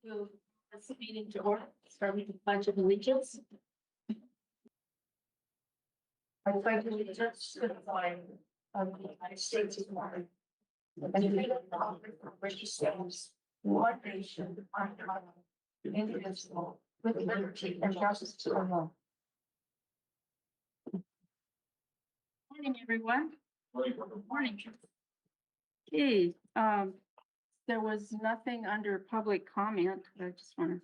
To this meeting to order, start with the pledge of allegiance. I pledge allegiance to the flag of the United States of America and to the republic for which it stands, one nation, under God, indivisible, with liberty and justice for all. Morning, everyone. Morning. Okay, there was nothing under public comment. I just want to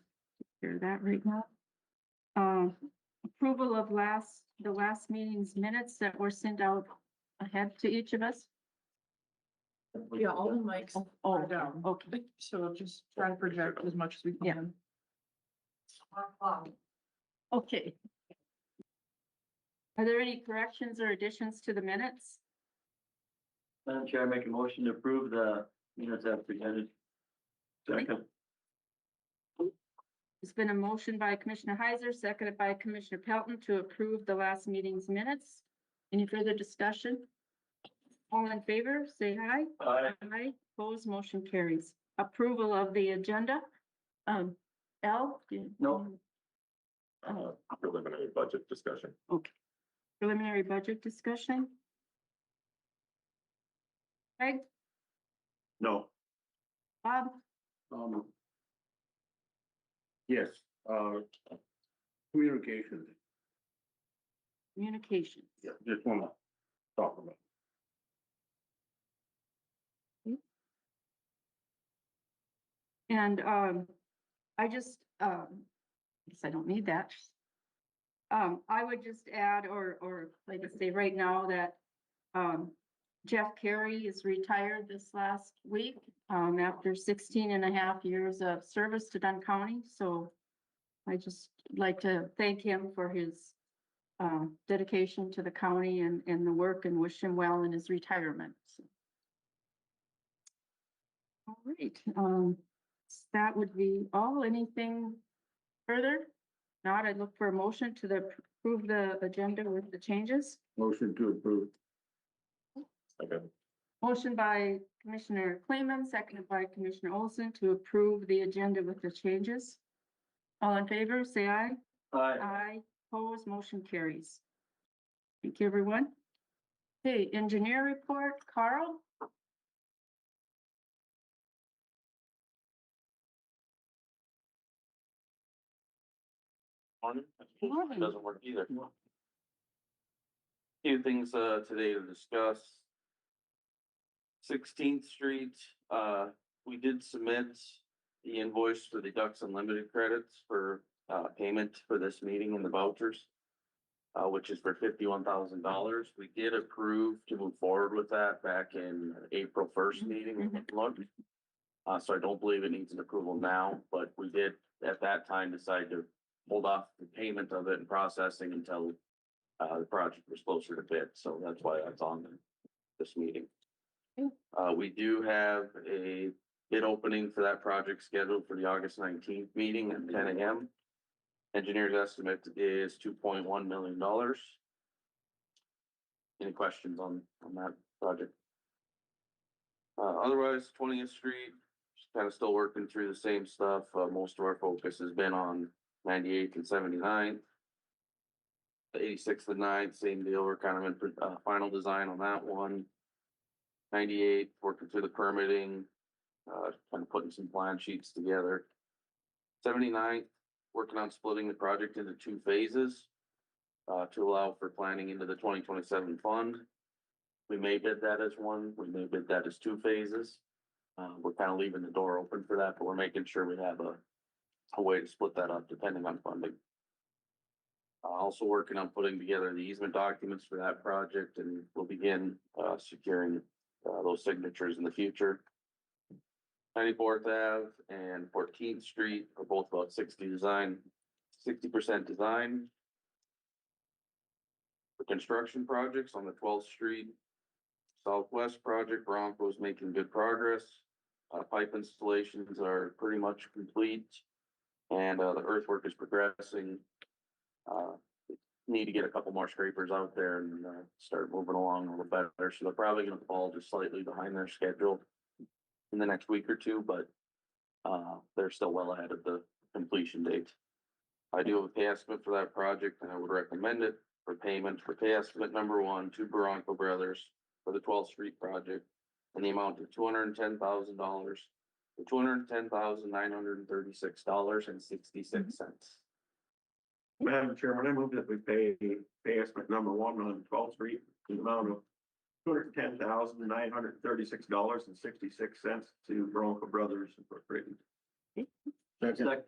hear that right now. Approval of the last meeting's minutes that were sent out ahead to each of us. Yeah, all the mics are Okay, down, okay. so just try to project as much as we can. Okay. Are there any corrections or additions to the minutes? Madam Chair, I make a motion to approve the minutes as presented. Second. There's been a motion by Commissioner Heiser, seconded by Commissioner Pelton to approve the last meeting's minutes. Any further discussion? All in favor, say aye. Aye. Aye. Opposed, motion carries. Approval of the agenda. L? No. Preliminary budget discussion. Okay. Preliminary budget discussion. Craig, No. Bob, Yes, communications, communications. yeah, just wanna talk about. And I just, guess I don't need that. I would just add, or like I say right now that Jeff Carey is retired this last week after 16 and a half years of service to Dunn County. So I just like to thank him for his dedication to the county and the work, and wish him well in his retirement. So. All right, that would be all. Anything further? Not, I'd look for a motion to approve the agenda with the changes. Motion to approve. Okay. Motion by Commissioner Clayman, seconded by Commissioner Olson to approve the agenda with the changes. All in favor, say aye. Aye. Aye. Opposed, motion carries. Thank you, everyone. Okay, engineer report, Carl. Morning. Morning. Doesn't work either. Few things today to discuss. 16th Street, we did submit the invoice for the Ducks Unlimited credits for payment for this meeting and the vouchers, which is for $51,000. We did approve to move forward with that back in April 1st meeting. So I don't believe it needs an approval now, but we did at that time decide to hold off the payment of it and processing until the project was closer to bid. So that's why that's on this meeting. We do have a bid opening for that project scheduled for the August 19th meeting at 10 a.m. Engineer's estimate is $2.1 million. Any questions on that project? Otherwise, 20th Street, just kind of still working through the same stuff. Most of our focus has been on 98th and 79th. The 86th and 9th, same deal. We're kind of in final design on that one. 98th, working through the permitting, kind of putting some plan sheets together. 79th, working on splitting the project into 2 phases to allow for planning into the 2027 fund. We may bid that as one, we may bid that as 2 phases. We're kind of leaving the door open for that, but we're making sure we have a way to split that up depending on funding. Also working on putting together the easement documents for that project, and we'll begin securing those signatures in the future. 94th Ave and 14th Street are both about 60% design. For construction projects on the 12th Street Southwest project, Bronco is making good progress. Pipe installations are pretty much complete, and the earthwork is progressing. Need to get a couple more scrapers out there and start moving along a little better. So they're probably going to fall just slightly behind their schedule in the next week or two, but they're still well ahead of the completion date. I do have a pay estimate for that project and I would recommend it for payment for pay estimate number one to Bronco Brothers for the 12th Street project in the amount of $210,000 to $210,936.66. Madam Chairman, I move that we pay estimate number one on 12th Street in the amount of $210,936.66 to Bronco Brothers Incorporated. Second.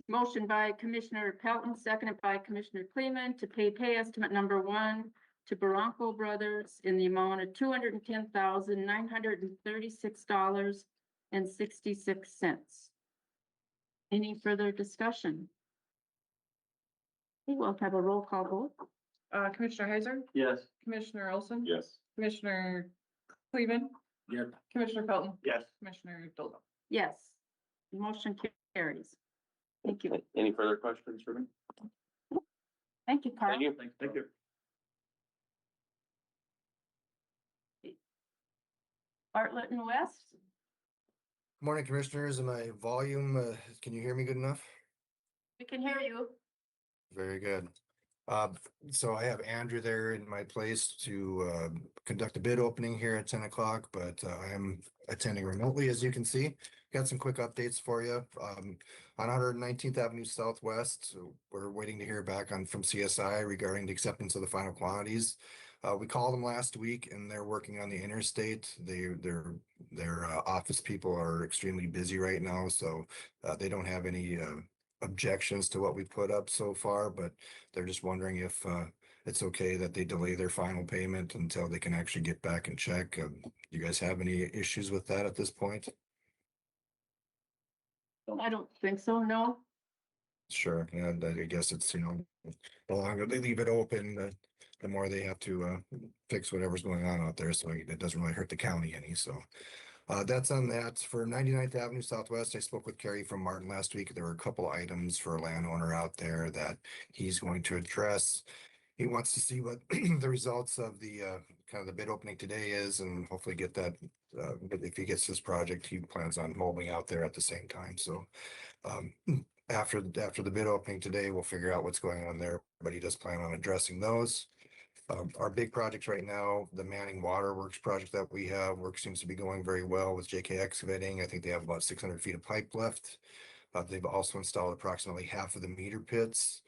Motion by Commissioner Pelton, seconded by Commissioner Kleeman to pay estimate number one to Bronco Brothers in the amount of $210,936.66. Any further discussion? We will have a roll call vote. Commissioner Heiser, Yes. Commissioner Olson. Yes. Commissioner Cleveland, Yes. Commissioner Pelton, Yes. Commissioner Dolman. Yes. Motion carries. Thank you. Any further questions for me? Thank you, Carl. Thank you. Thank you. Bartlett and West. Morning, Commissioners. My volume, can you hear me good enough? We can hear you. Very good. So I have Andrew there in my place to conduct a bid opening here at 10 o'clock, but I am attending remotely, as you can see. Got some quick updates for you. On 119th Avenue Southwest, so we're waiting to hear back from CSI regarding the acceptance of the final quantities. We called them last week and they're working on the interstate. Their office people are extremely busy right now, so they don't have any objections to what we put up so far, but they're just wondering if it's okay that they delay their final payment until they can actually get back and check. You guys have any issues with that at this point? I don't think so, no. Sure, and I guess it's, the longer they leave it open, the more they have to fix whatever's going on out there, so it doesn't really hurt the county any, so. That's on that. For 99th Avenue Southwest, I spoke with Kerry from Martin last week. There were a couple items for a landowner out there that he's going to address. He wants to see what the results of the kind of the bid opening today is, and hopefully get that. If he gets this project, he plans on mowing out there at the same time. So after the bid opening today, we'll figure out what's going on there. But he does plan on addressing those. Our big projects right now, the Manning Waterworks project that we have, work seems to be going very well with JK Excavating. I think they have about 600 feet of pipe left. They've also installed approximately half of the meter pits.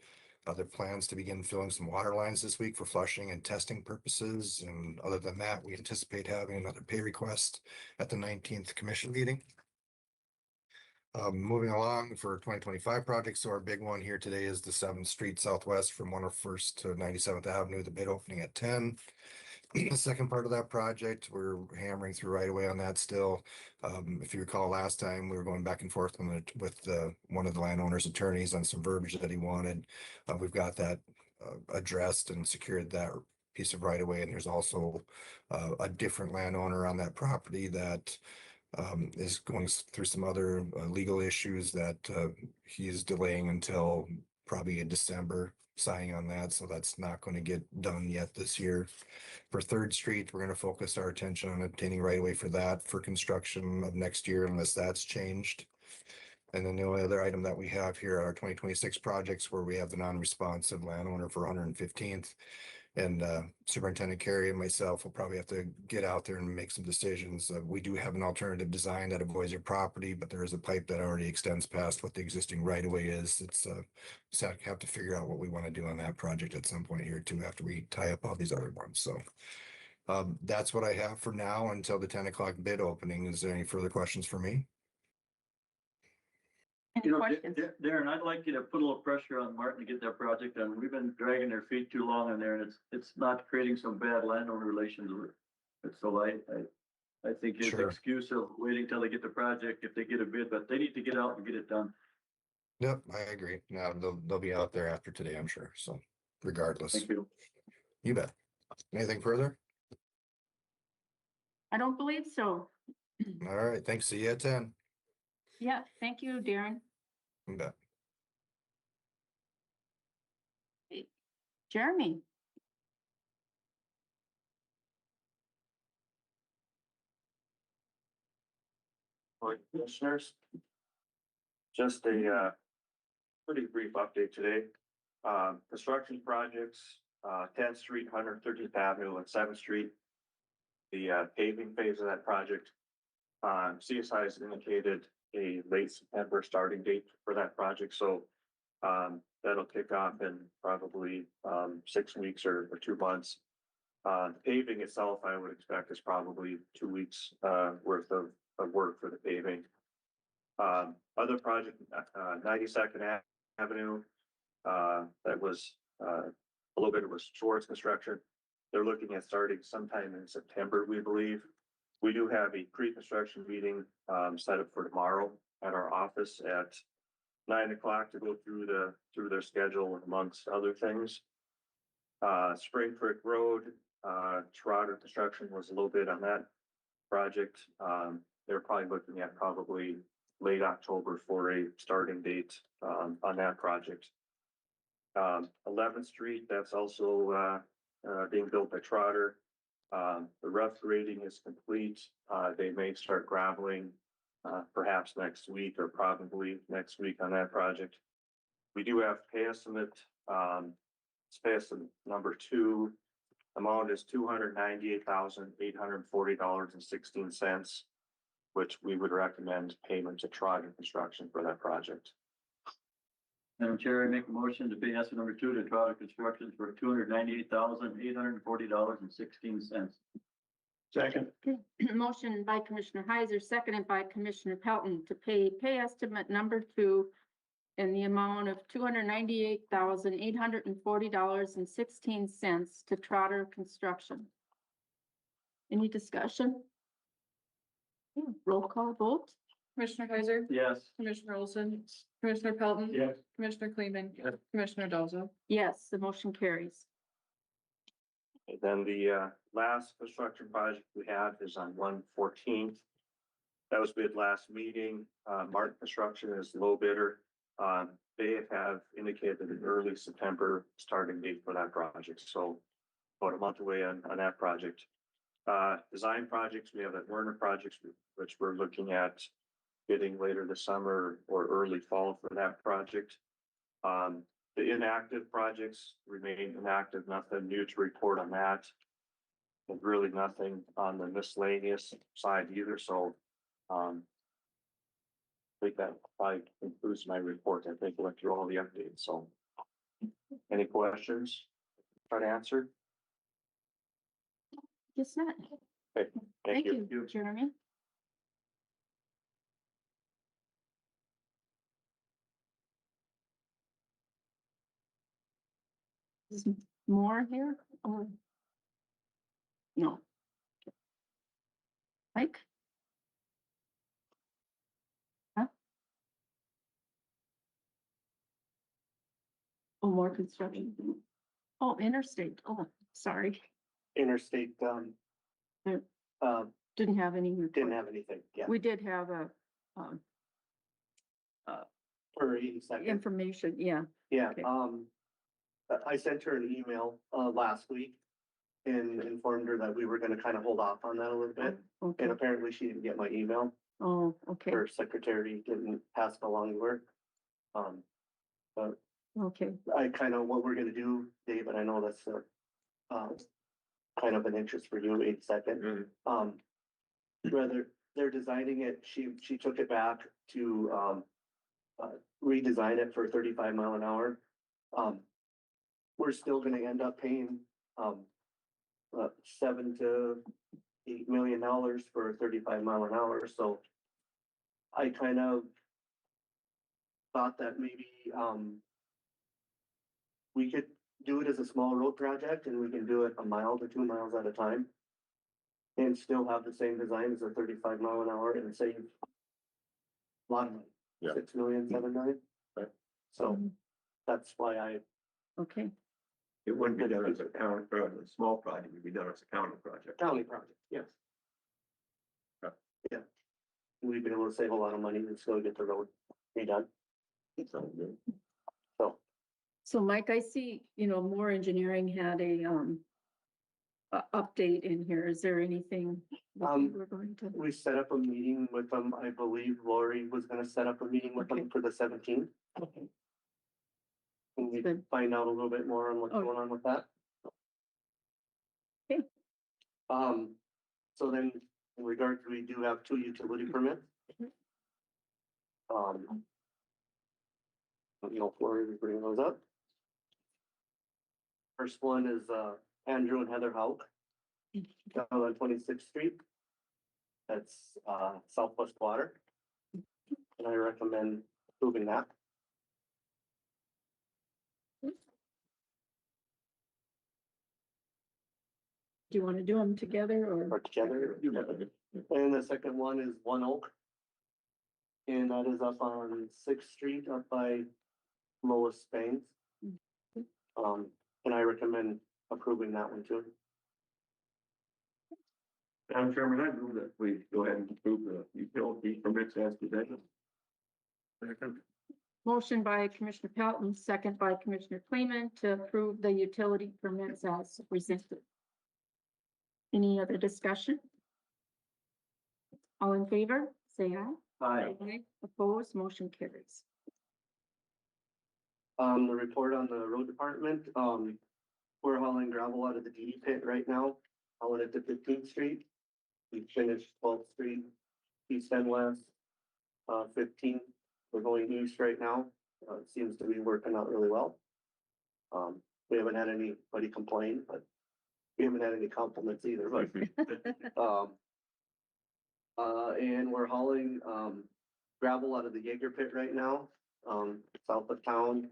Their plans to begin filling some water lines this week for flushing and testing purposes. And other than that, we anticipate having another pay request at the 19th commission meeting. Moving along for 2025 projects. So our big one here today is the 7th Street Southwest from 101st to 97th Avenue, the bid opening at 10. The second part of that project, we're hammering through right away on that still. If you recall last time, we were going back and forth with one of the landowner's attorneys on some verbiage that he wanted. We've got that addressed and secured that piece of right away. And there's also a different landowner on that property that is going through some other legal issues that he is delaying until probably in December, signing on that. So that's not going to get done yet this year. For 3rd Street, we're going to focus our attention on obtaining right away for that for construction of next year, unless that's changed. And then the only other item that we have here are our 2026 projects where we have the non-responsive landowner for 115th. And Superintendent Carey and myself will probably have to get out there and make some decisions. We do have an alternative design that avoids your property, but there is a pipe that already extends past what the existing right of way is. It's so I have to figure out what we want to do on that project at some point here too, after we tie up all these other ones. So that's what I have for now until the 10 o'clock bid opening. Is there any further questions for me? Any questions? Darren, I'd like you to put a little pressure on Martin to get that project done. We've been dragging their feet too long in there, and it's not creating some bad landowner relations. So I think his Sure. excuse of waiting till they get the project, if they get a bid, but they need to get out and get it done. Yep, I agree. Now they'll be out there after today, I'm sure. So regardless, Thank you. you bet. Anything further? I don't believe so. All right. Thanks. See you at 10. Yeah, thank you, Darren. You bet. Jeremy. Morning, Commissioners. Just a pretty brief update today. Construction projects, 10th Street, 113th Avenue and 7th Street. The paving phase of that project. CSI has indicated a late September starting date for that project, so that'll kick off in probably 6 weeks or 2 months. The paving itself, I would expect is probably 2 weeks worth of work for the paving. Other project, 92nd Avenue, that was a little bit, it was Schwartz Construction. They're looking at starting sometime in September, we believe. We do have a pre-construction meeting set up for tomorrow at our office at 9 o'clock to go through their schedule amongst other things. Spring Creek Road, Trotter Construction was a little bit on that project. They're probably looking at probably late October for a starting date on that project. 11th Street, that's also being built by Trotter. The rough grading is complete. They may start graveling perhaps next week or probably next week on that project. We do have pay estimate. It's pay estimate number 2. Amount is $298,840.16, which we would recommend payment to Trotter Construction for that project. Madam Chair, I make a motion to pay estimate number 2 to Trotter Construction for $298,840.16. Second. Motion by Commissioner Heiser, seconded by Commissioner Pelton to pay estimate number 2 in the amount of $298,840.16 to Trotter Construction. Any discussion? Roll call vote? Commissioner Heiser, Yes. Commissioner Olson, Commissioner Pelton. Yes. Commissioner Kleeman. Yes. Commissioner Dolzo. Yes, the motion carries. And then the last construction project we have is on 114th. That was bid last meeting. Martin Construction is low bidder. They have indicated an early September starting date for that project, so about a month away on that project. Design projects, we have that Werner projects, which we're looking at bidding later this summer or early fall for that project. The inactive projects remain inactive, nothing new to report on that. And really nothing on the miscellaneous side either, so I think that probably concludes my report. I think I went through all the updates, so. Any questions? Try to answer? Guess not. Okay, Thank you, Jeremy. Is more here or? No. Mike? Huh? Oh, more construction. Oh, interstate. Oh, sorry. Interstate, There- didn't Didn't have any. report. have anything, yeah, We did have a, for 82nd. information, yeah. Yeah, okay. I sent her an email, last week and informed her that we were gonna kind of hold off on that a little bit. Okay. And apparently she didn't get my email. Oh, okay, Her secretary didn't pass it along to her. But okay. I kind of, what we're gonna do, Dave, and I know that's, kind of an interest for you, 82nd. Whether they're designing it, she took it back to, redesign it for 35 mile an hour. We're still gonna end up paying, $7 to $8 million for 35 mile an hour, so I kind of thought that maybe, we could do it as a small road project and we can do it 1 mile to 2 miles at a time. And still have the same design as a 35 mile an hour and save a lot of money. Yeah. 6 million, 7 million. Right. So Mhm. that's why I, Okay, It wouldn't be done as a county, a small project, it'd be done as a county project. county project, yes. Yeah. Yeah. We've been able to save a lot of money and still get the road redone. So, so Mike, I see, more engineering had a, update in here? Is there anything that we're going to? We set up a meeting with them. I believe Lori was gonna set up a meeting with them Okay. for the 17th. Okay. And we Good. find out a little bit more on what's Oh. going on with that. Okay. So then in regards, we do have 2 utility permits. Let me know if Lori is bringing those up. First one is, Andrew and Heather Hauk. Down on 26th Street. That's, Southwest Water. And I recommend approving that. Do you want to do them together or? Or together. And the second one is One Oak. And that is up on 6th Street up by Lois Spain. And I recommend approving that one too. Madam Chairman, I move that we go ahead and approve the utility permits as presented. Motion by Commissioner Pelton, second by Commissioner Kleeman to approve the utility permits as presented. Any other discussion? All in favor, say aye. Aye. Opposed, motion carries. The report on the road department, we're hauling gravel out of the DD pit right now, hauling it to 15th Street. We finished 12th Street, east and west. 15th, we're going east right now. It seems to be working out really well. We haven't had anybody complain, but we haven't had any compliments either, but, and we're hauling, gravel out of the Jaeger pit right now, south of town,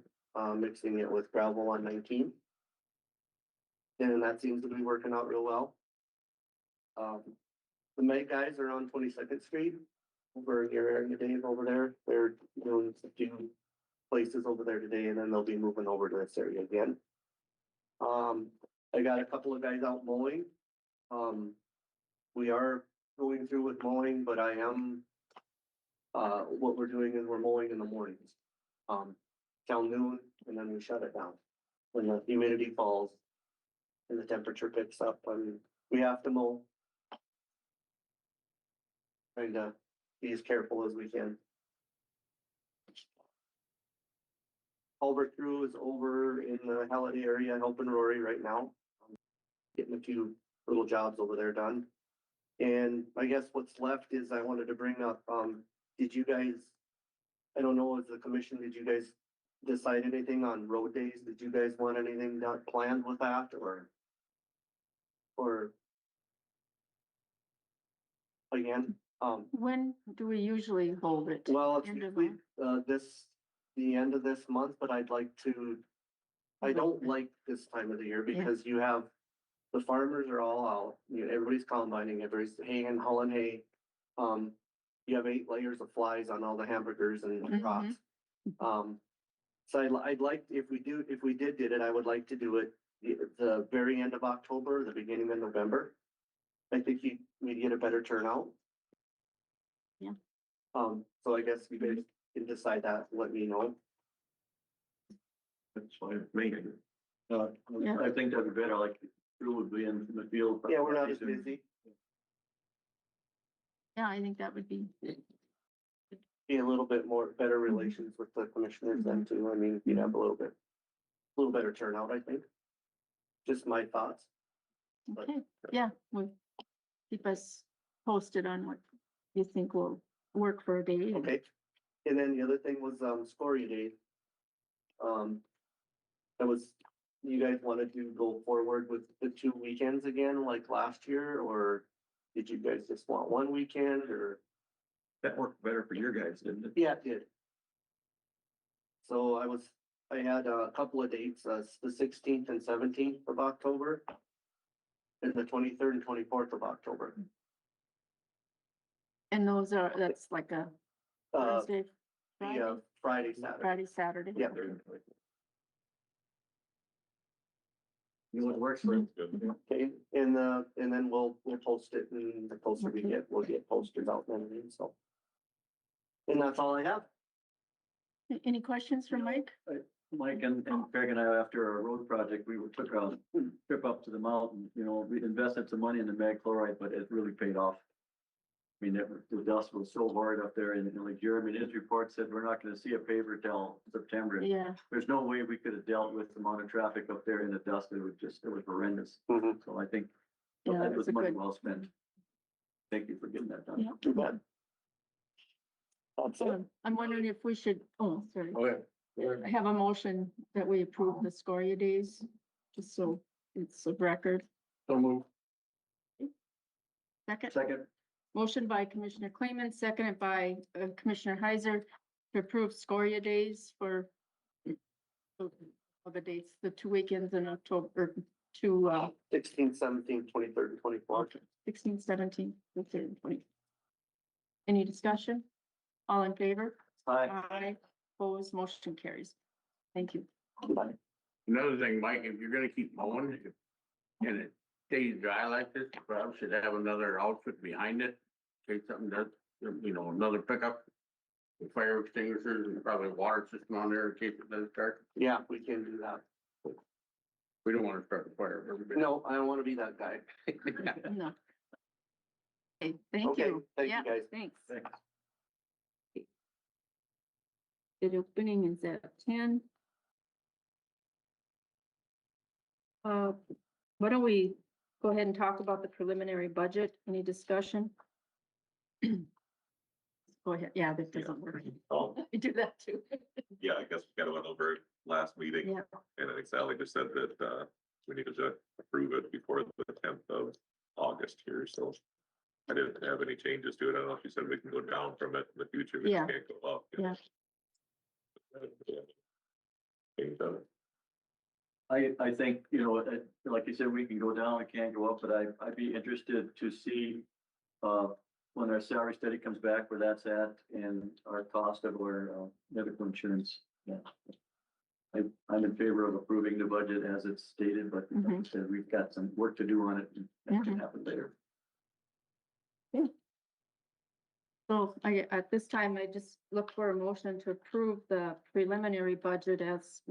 mixing it with gravel on 19. And that seems to be working out real well. The Meg guys are on 22nd Street, over in your area, Dave, over there. They're doing a few places over there today, and then they'll be moving over to this area again. I got a couple of guys out mowing. We are going through with mowing, but I am, what we're doing is we're mowing in the mornings. Till noon, and then we shut it down. When the humidity falls and the temperature picks up, and we have to mow. Trying to be as careful as we can. Culvert crew is over in the Halliday area helping Rory right now. Getting a few little jobs over there done. And I guess what's left is I wanted to bring up, did you guys, I don't know, as the commission, did you guys decide anything on road days? Did you guys want anything done planned with that or again, When do we usually hold it? well, it's End of usually, the end of this month, but I don't like this time of the year because you have, the farmers are all out, everybody's combining, everybody's haying, hauling hay. You have 8 layers of flies on all the hamburgers and rocks. So I'd like, if we did it, I would like to do it the very end of October, the beginning of November. I think we'd get a better turnout. Yeah. So I guess you guys can decide that, let me know. That's fine, with me. Yeah. I think that'd be better, like, crew would be in the field. Yeah, we're not as busy. Yeah, I think that would be. Be a little bit more, better relations with the commissioners then too. I mean, you'd have a little better turnout, I think. Just my thoughts. Okay, yeah, well, keep us posted on what you think will work for a day. Okay. And then the other thing was, Scoria Day. You guys wanted to go forward with the 2 weekends again, like last year, or did you guys just want 1 weekend or? That worked better for your guys, didn't it? Yeah, it did. So I had a couple of dates, the 16th and 17th of October. And the 23rd and 24th of October. And that's like a Thursday, Friday, Friday, Saturday. Friday, Saturday. Yeah. You would work for it. Okay, and then we'll post it, and the closer we get, we'll get posters out then, so. And that's all I have. Any questions for Mike? Mike and Craig and I, after our road project, we took a trip up to the mountain, you know, we invested some money in the mag chloride, but it really paid off. I mean, the dust was so hard up there and like Jeremy, in his report said, we're not gonna see a paver till September. Yeah, There's no way we could have dealt with the amount of traffic up there in the dust. It was horrendous. Mhm. So I think yeah, that that's was a money good. well spent. Thank you for getting that done. Yeah. Too bad. That's it. I'm wondering if we should, oh, sorry. Okay. I have a motion that we approve the Scoria days, just so it's a record. So move. Second, Second, motion by Commissioner Clayman, seconded by Commissioner Heiser to approve Scoria days for the dates, the 2 weekends in October, or 16, 17, 23rd, and 24th. 16, 17, and 20. Any discussion? All in favor? aye. Aye. Opposed, motion carries. Thank you. Bye. Another thing, Mike, if you're gonna keep mowing and it stays dry like this, you probably should have another outfit behind it. In case something does, you know, another pickup. With fire extinguishers and probably a water system on there in case it does start. Yeah, we can do that. We don't wanna start a fire. Everybody. No, I don't want to be that guy. No. Okay, thank Okay, you. thank you, Yeah, guys. Thanks. Thanks. Bid opening is at 10. Why don't we go ahead and talk about the preliminary budget? Any discussion? Go ahead. Yeah, that doesn't work. I do that too. Yeah, I guess we kind of went over it last meeting, Yeah, and I think Sally just said that, we needed to approve it before the 10th of August here, so. I didn't have any changes to it. I don't know if you said we can go down from it in the future, we Yeah. can't go up. Yeah. Change of it. I think, you know, like you said, we can go down, we can't go up, but I'd be interested to see, when our salary study comes back, where that's at and our cost of our, medical insurance. Yeah. I'm in favor of approving the budget as it's stated, but like I said, we've got some work to do on it, and that can happen later. so at this time, I just look for a motion to approve the preliminary budget as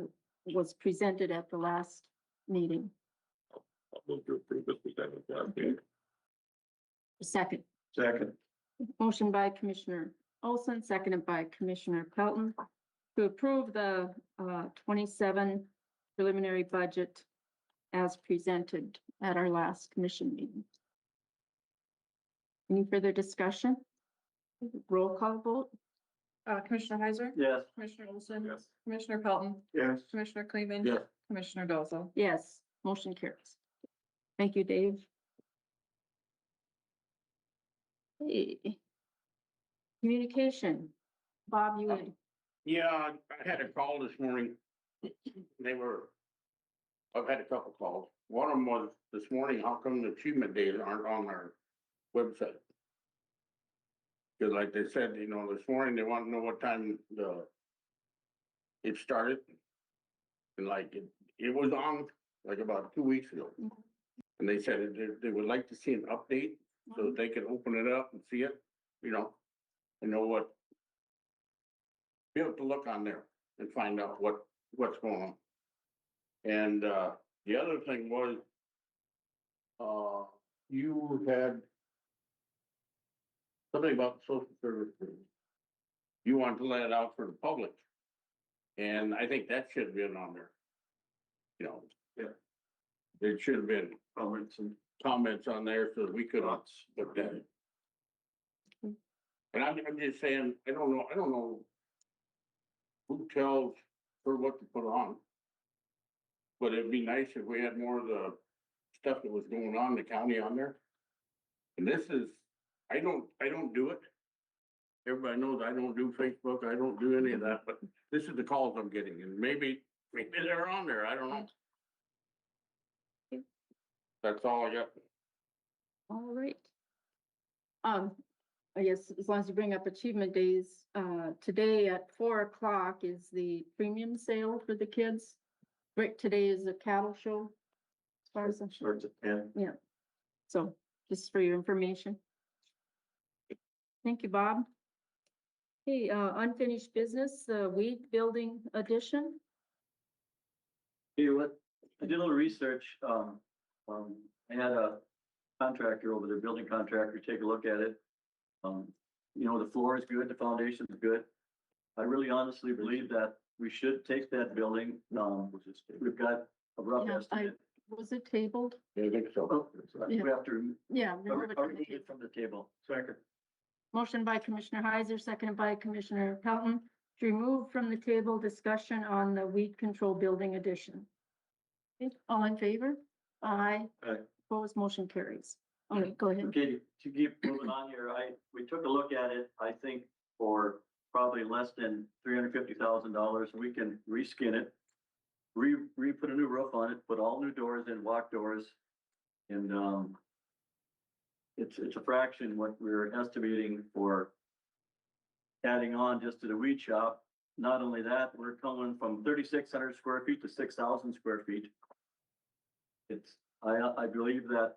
was presented at the last meeting. I'll move to approve this percentage last meeting. Second, Second, motion by Commissioner Olson, seconded by Commissioner Pelton to approve the 27 preliminary budget as presented at our last commission meeting. Any further discussion? Roll call vote? Commissioner Heiser? yes. Commissioner Olson? Yes. Commissioner Pelton? Yes. Commissioner Cleveland? Yes. Commissioner Dolzo? Yes, motion carries. Thank you, Dave. Hey. Communication. Bob, you would, Yeah, I had a call this morning. I've had a couple calls. One of them was this morning, how come the achievement days aren't on our website? Cause like they said, you know, this morning, they want to know what time it started. And like, it was on like about 2 weeks ago. And they said they would like to see an update so that they can open it up and see it, you know, and know what. Be able to look on there and find out what's going on. And, the other thing was, you had something about social services. You wanted to let it out for the public. And I think that should have been on there. You know, Yeah. There should have been Comments and comments on there so that we could have looked at it. And I'm just saying, I don't know who tells her what to put on. But it'd be nice if we had more of the stuff that was going on in the county on there. And this is, I don't do it. Everybody knows I don't do Facebook, I don't do any of that, but this is the calls I'm getting, and maybe they're on there, I don't know. That's all I got. all right. I guess as long as you bring up achievement days, today at 4 o'clock is the premium sale for the kids. Right, today is a cattle show. As far as I'm sure, starts at 10. yeah. So just for your information. Thank you, Bob. Hey, unfinished business, weed building addition. Hey, what, I did a little research, I had a contractor over there, building contractor, take a look at it. You know, the floor is good, the foundation is good. I really honestly believe that we should take that building, we've got a rough Yeah, estimate. Was it tabled? I think so. We have to Yeah. remove it from the remove table. it from the table. Second. Motion by Commissioner Heiser, seconded by Commissioner Pelton, to remove from the table discussion on the weed control building addition. Okay, all in favor? Aye. Aye. Opposed, motion carries. Okay, go ahead. Okay, to keep moving on here, we took a look at it, I think for probably less than $350,000, we can reskin it. Put a new roof on it, put all new doors in, walk doors. And, it's a fraction what we're estimating for adding on just to the weed shop. Not only that, we're coming from 3,600 square feet to 6,000 square feet. I believe that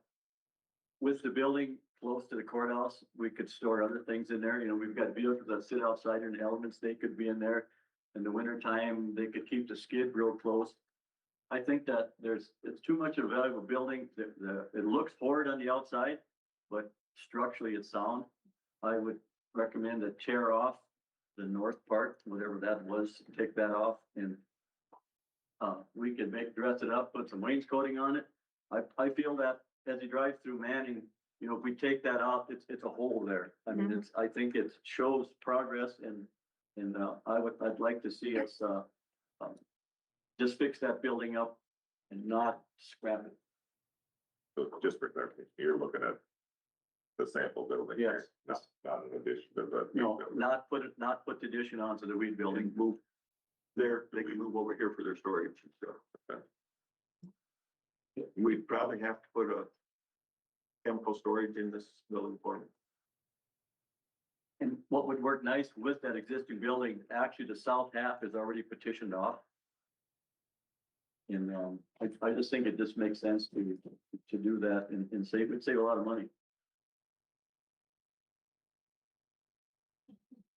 with the building close to the courthouse, we could store other things in there. You know, we've got vehicles that sit outside in elements, they could be in there. In the winter time, they could keep the skid real close. I think that it's too much of a valuable building. It looks horrid on the outside, but structurally it's sound. I would recommend to tear off the north part, whatever that was, take that off and we could dress it up, put some wainscoting on it. I feel that as you drive through Manning, you know, if we take that off, it's a hole there. I mean, I think it shows progress and I'd like to see us, just fix that building up and not scrap it. So just for clarification, you're looking at the sample building here, Yes. not in addition to the. No, not put the addition onto the weed building, move there, they can move over here for their storage and stuff. We'd probably have to put a chemical storage in this building for them. And what would work nice with that existing building, actually the south half is already petitioned off. And, I just think it just makes sense to do that and it'd save a lot of money.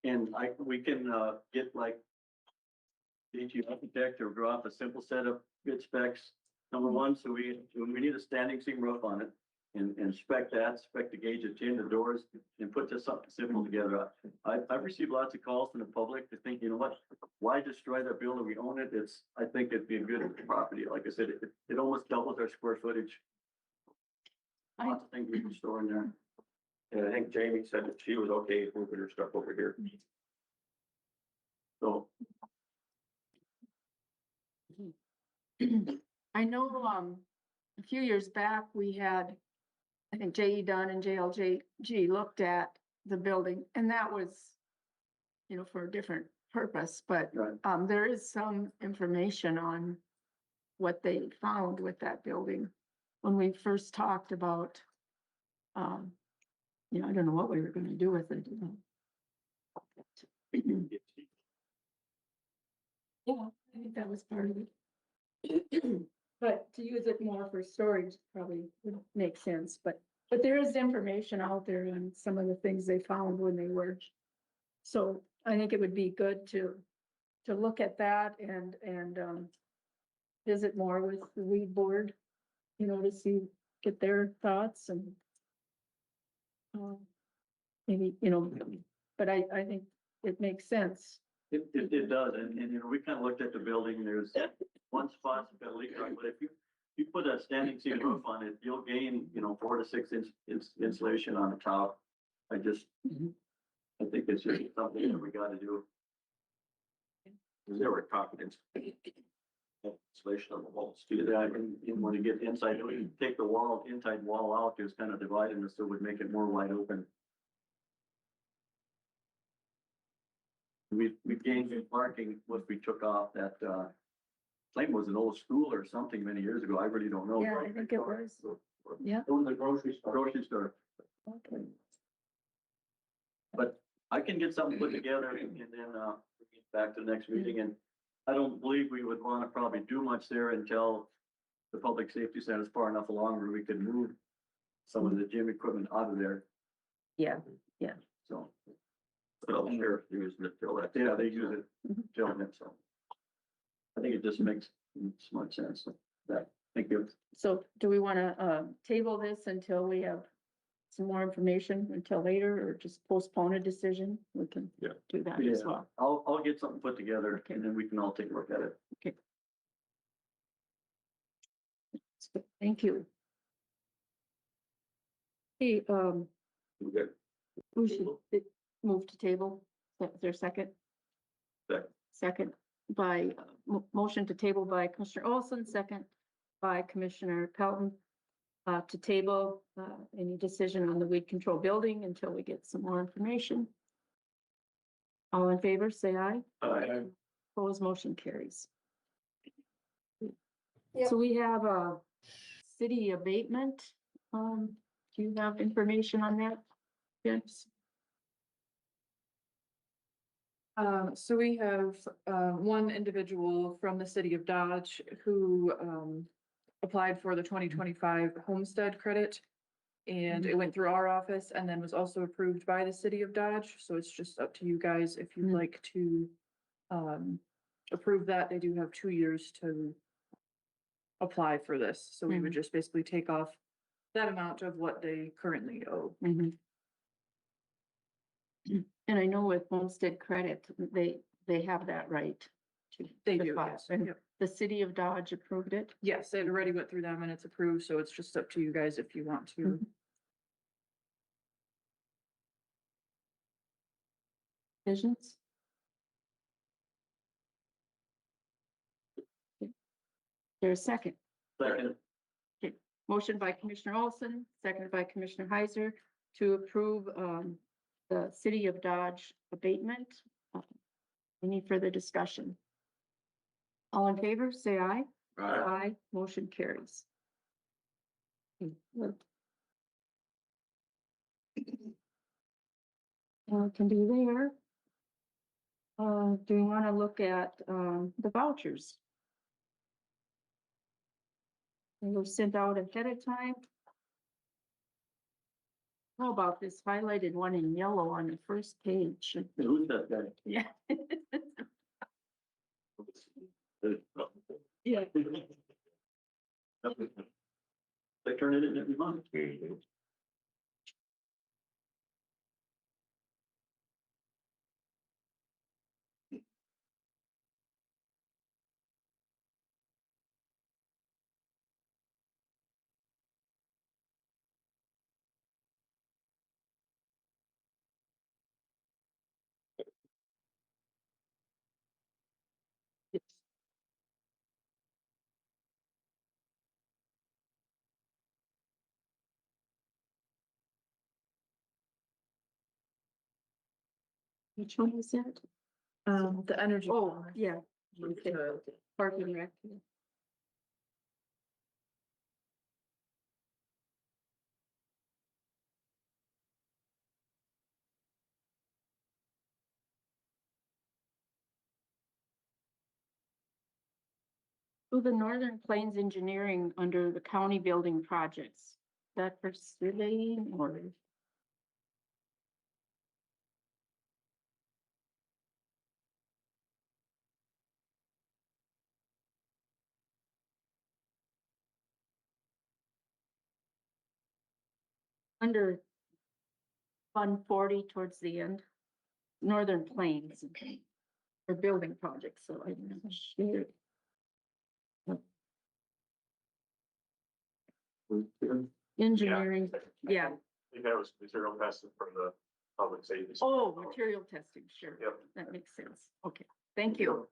And we can, get like DG architect or draw up a simple set of bid specs. Number one, so we need a standing seam roof on it and spec the gauge of tin, the doors, and put this something simple together. I've received lots of calls from the public to think, you know what, why destroy that building? We own it. I think it'd be a good property. Like I said, it almost doubles our square footage. Lots of things we can store in there. And I think Jamie said that she was okay moving her stuff over here. So, I know, a few years back, we had, I think J.E. Dunn and JLJG looked at the building, and that was, you know, for a different purpose, but, right. there is some information on what they found with that building. When we first talked about, you know, I don't know what we were gonna do with it. Yeah, I think that was part of it. But to use it more for storage probably would make sense, but there is information out there on some of the things they found when they were. So I think it would be good to look at that and visit more with the weed board, you know, to get their thoughts and maybe, you know, but I think it makes sense. It does, and you know, we kind of looked at the building, there's one spot that's got a leak on, but if you put a standing seam roof on it, you'll gain, you know, 4 to 6 inch insulation on the top. I think it's just something that we gotta do. There were confidence. Insulation on the walls too. Yeah, and when you get inside, you take the inside wall out, just kind of dividing it, so it would make it more wide open. We gained in parking what we took off that, claim was an old school or something many years ago. I really don't know. Yeah, I think it was. Yeah. It was a grocery store. Okay. But I can get something put together and then, get back to the next meeting, and I don't believe we would want to probably do much there until the public safety center is far enough along where we could move some of the gym equipment out of there, Yeah, so. But the sheriff using it till that. Yeah, they use it till then, so. Mhm. So, but I think it would be good to I think it just makes smart sense. That, thank you. So do we wanna, table this until we have some more information until later, or just postpone a decision? We can Yeah. do that as well. I'll get something put together and then we can all take a look at it. Thank you. Hey, We got we should move to table. Is there a second? Second. Second by, motion to table by Commissioner Olson, second by Commissioner Pelton. To table, any decision on the weed control building until we get some more information. All in favor, say aye. Aye. Opposed, motion carries. So we have a city abatement. Do you have information on that? Yes. So we have, one individual from the city of Dodge who, applied for the 2025 homestead credit. And it went through our office and then was also approved by the city of Dodge. So it's just up to you guys if you'd like to, approve that. They do have 2 years to apply for this. So we would just basically take off that amount of what they currently owe. And I know with homestead credit, they have that right to. They to do, file. yes. And Yep. the city of Dodge approved it. Yes, it already went through them and it's approved, so it's just up to you guys if you want to. Visions? There's a second. Second. Motion by Commissioner Olson, seconded by Commissioner Heiser to approve the city of Dodge abatement. Any further discussion? All in favor, say aye. Aye. Motion carries. Can do there. Do we want to look at the vouchers? They were sent out ahead of time. How about this highlighted one in yellow on the first page? Who's that guy? Yeah. Yeah. They turn it in every month. Which one is that? The energy. Oh, yeah. Okay. Park and Rec. Oh, the Northern Plains Engineering under the county building projects. That for surveying or? Under Fund 40 towards the end, Northern Plains. For building projects, so I'm not sure. Engineering, yeah. I think that was material tested from the public safety. Oh, material testing, sure. Yep. That makes sense. Okay, thank you.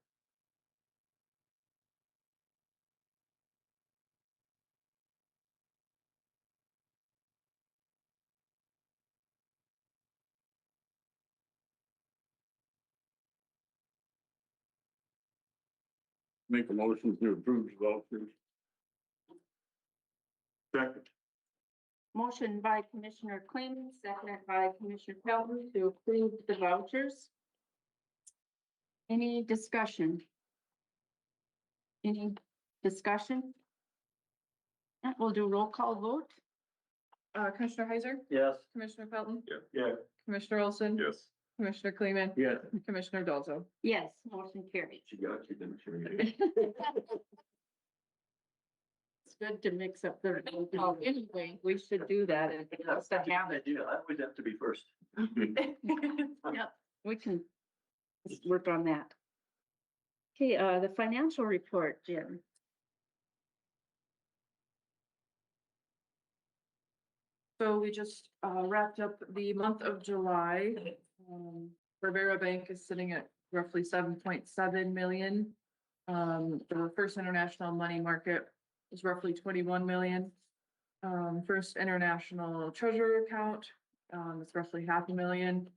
Make a motion to approve the vouchers. Second. Motion by Commissioner Clayton, seconded by Commissioner Pelton to approve the vouchers. Any discussion? Any discussion? We'll do roll call vote. Commissioner Heiser, Yes. Commissioner Pelton, Yeah. Commissioner Olson. Yes. Commissioner Kleeman, Yeah. Commissioner Dolzo. Yes, motion carries. She got you, didn't she? It's good to mix up the, oh, anyway, we should do that. And that's the habit. Yeah, I always have to be first. Yep, we can just work on that. Okay, the financial report, Jim. So we just wrapped up the month of July. Rivera Bank is sitting at roughly 7.7 million. The First International Money Market is roughly 21 million. First International Treasurer account, is roughly 500,000.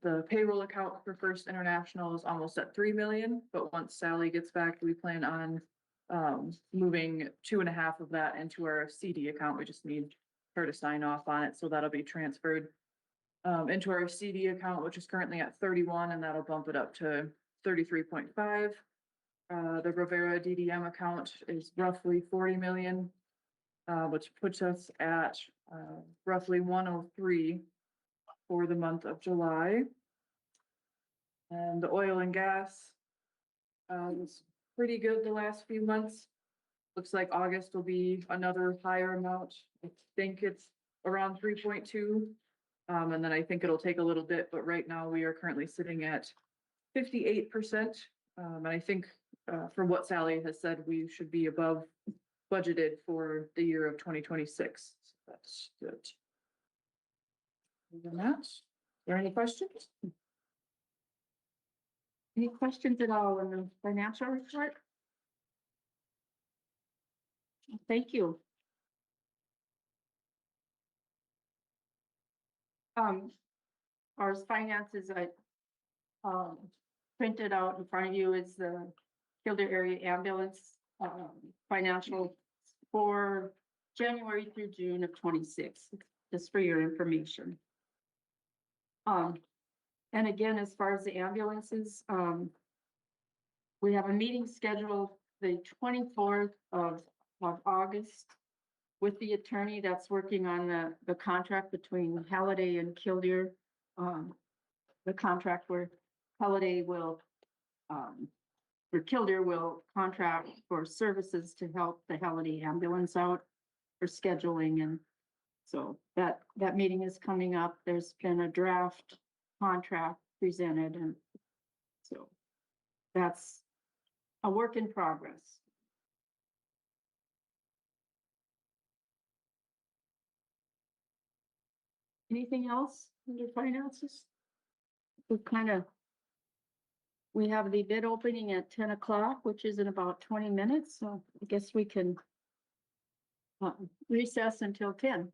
The payroll account for First International is almost at 3 million, but once Sally gets back, we plan on moving 2.5 of that into our CD account. We just need her to sign off on it, so that'll be transferred into our CD account, which is currently at 31, and that'll bump it up to 33.5. The Rivera DDM account is roughly 40 million, which puts us at roughly 103 for the month of July. And the oil and gas was pretty good the last few months. Looks like August will be another higher amount. I think it's around 3.2. And then I think it'll take a little bit, but right now we are currently sitting at 58%. And I think from what Sally has said, we should be above budgeted for the year of 2026. So that's good. Other than that, are there any questions? Any questions at all on the financial report? Thank you. Our finances, I printed out in front of you is the Kildare Area Ambulance financial for January through June of 26, just for your information. And again, as far as the ambulances, we have a meeting scheduled the 24th of August with the attorney that's working on the contract between Halliday and Kildare. The contract where Halliday will, or Kildare will contract for services to help the Halliday ambulance out for scheduling. And so that meeting is coming up. There's been a draft contract presented, and so that's a work in progress. Anything else under finances? We have the bid opening at 10 o'clock, which is in about 20 minutes, so I guess we can recess until 10.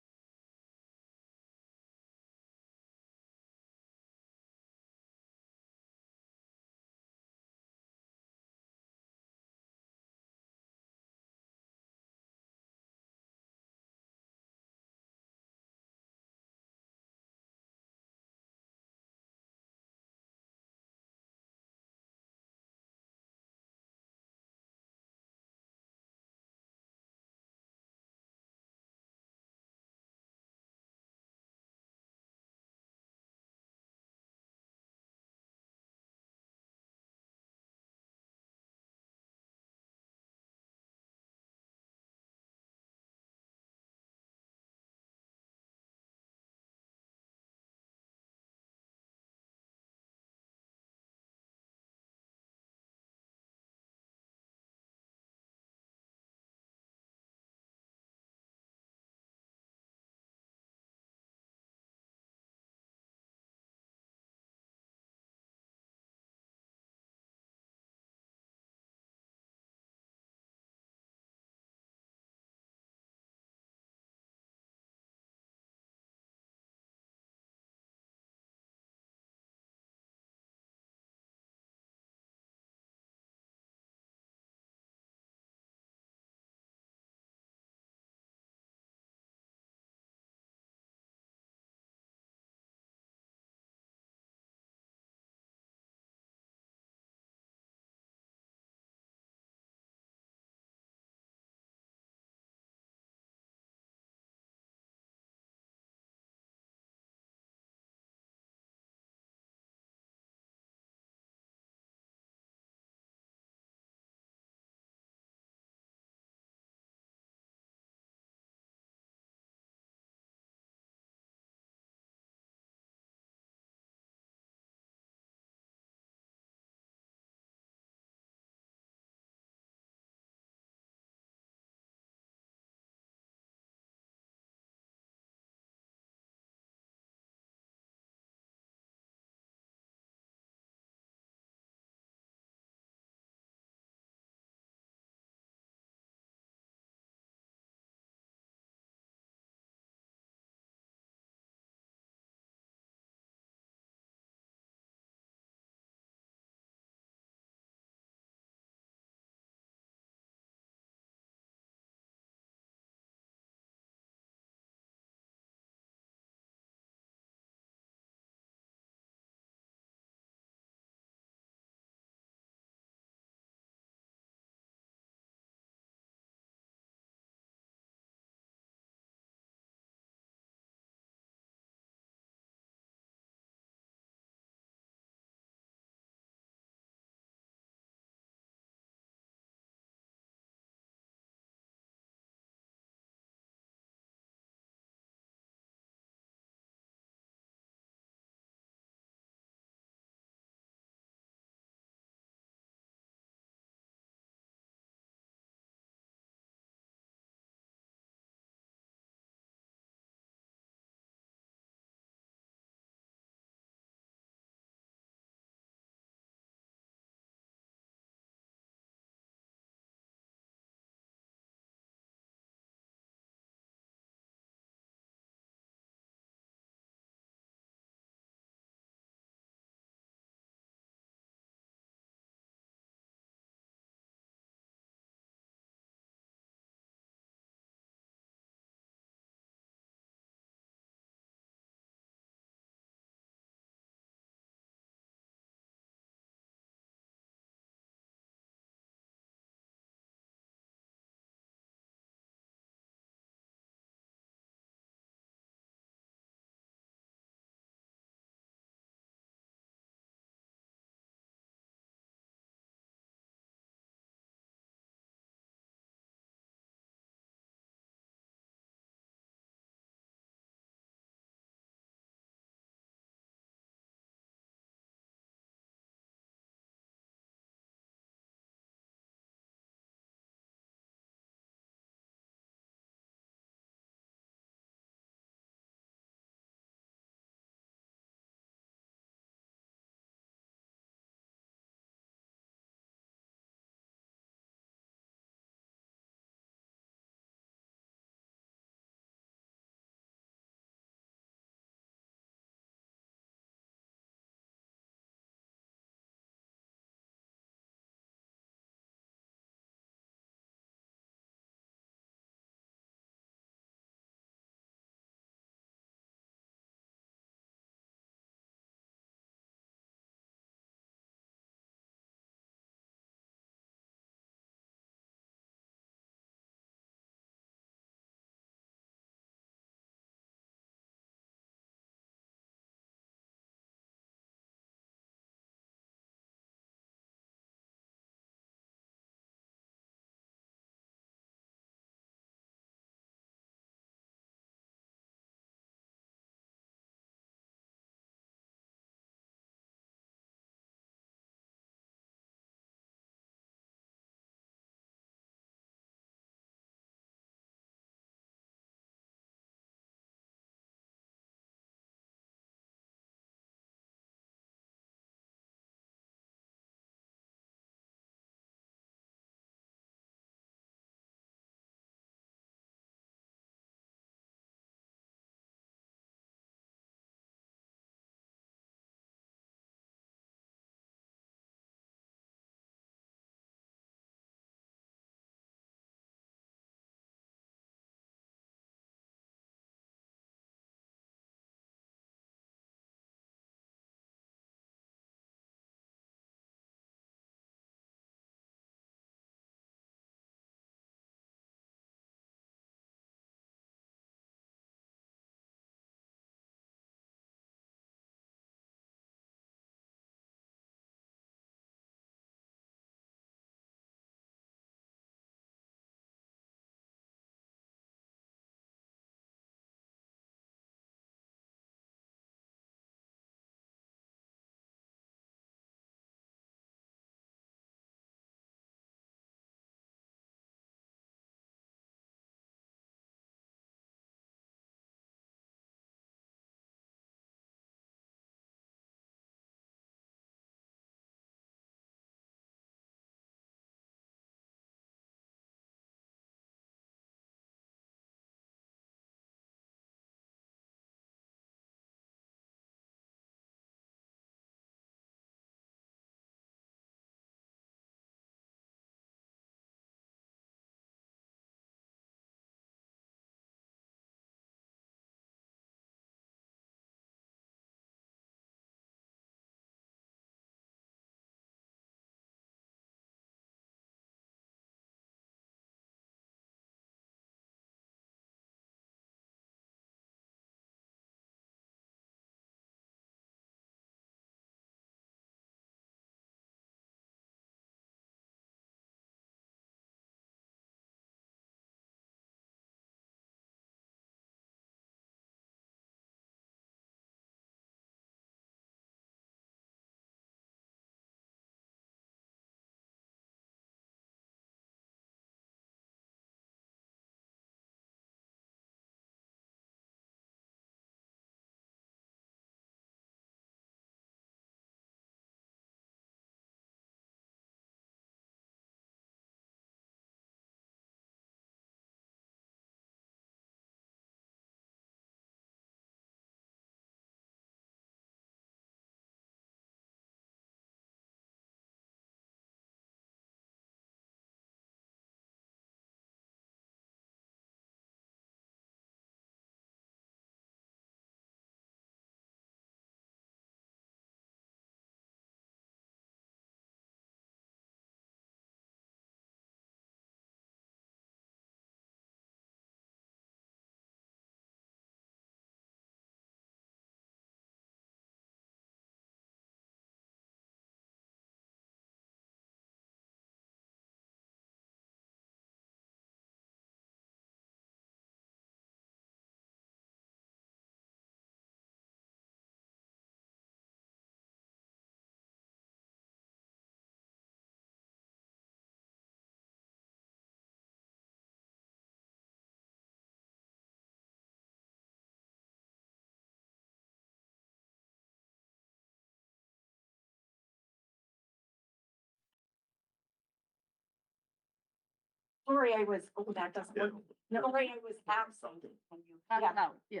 Sorry, I was, oh, that doesn't work. No, sorry, I was absent. when you- Not Yeah, loud, yeah.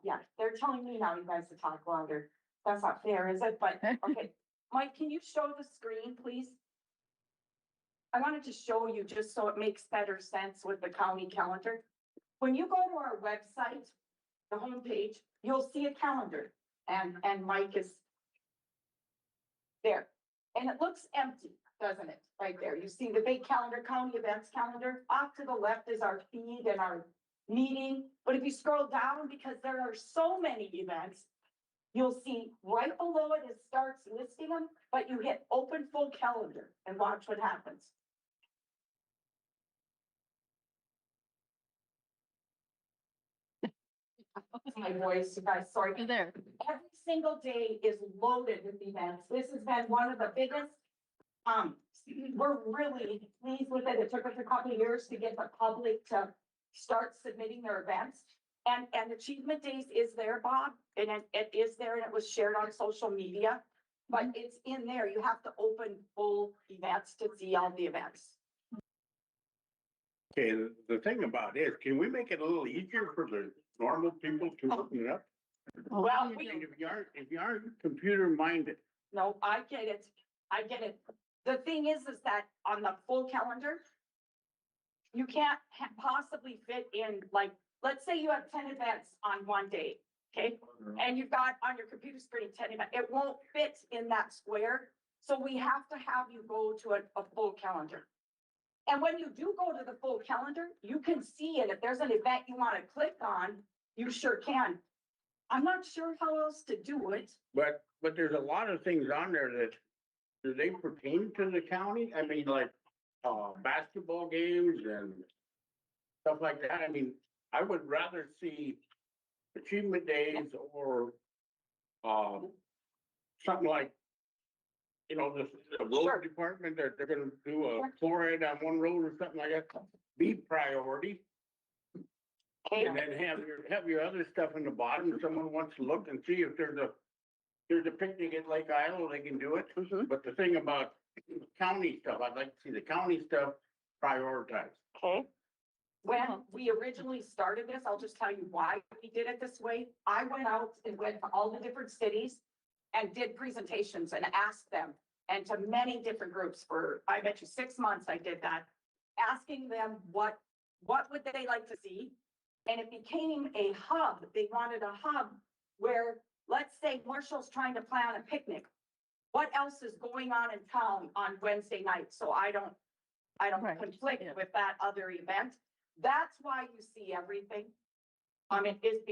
yeah, they're telling me now you guys to talk louder. That's not fair, is it? But, okay. Mike, can you show the screen, please? I wanted to show you just so it makes better sense with the county calendar. When you go to our website, the homepage, you'll see a calendar and Mike is there. And it looks empty, doesn't it? Right there. You see the big calendar, county events calendar. Off to the left is our feed and our meeting. But if you scroll down, because there are so many events, you'll see right below it, it starts listing them, but you hit open full calendar and watch what happens. My voice, you guys, sorry. You're there. Every single day is loaded with events. This has been one of the biggest. We're really pleased with it. It took us a couple of years to get the public to start submitting their events. And Achievement Days is there, Bob, and it is there and it was shared on social media. But it's in there. You have to open full events to see all the events. Okay, the thing about it is, can we make it a little easier for the normal people to open it up? Well, And if you aren't computer minded, No, I get it. I get it. The thing is that on the full calendar, you can't possibly fit in, like, let's say you have 10 events on one day, okay? And you've got on your computer screen 10 events, it won't fit in that square. So we have to have you go to a full calendar. And when you do go to the full calendar, you can see it. If there's an event you want to click on, you sure can. I'm not sure how else to do it. but there's a lot of things on there that, do they pertain to the county? I mean, like, basketball games and stuff like that. I mean, I would rather see Achievement Days or, something like, you know, the Sure. road department, that they're gonna do a chloride on one road or something like that, be priority. Okay, And then have your other stuff in the bottom, if someone wants to look and see if there's a picnic at Lake Isle, they can do it. Mhm. But the thing about county stuff, I'd like to see the county stuff prioritized. okay. When we originally started this, I'll just tell you why we did it this way. I went out and went to all the different cities and did presentations and asked them, and to many different groups for, I bet you 6 months I did that, asking them what would they like to see? And it became a hub. They wanted a hub where, let's say Marshall's trying to plan a picnic. What else is going on in town on Wednesday night? So I don't Right, conflict yeah. with that other event. That's why you see everything. Is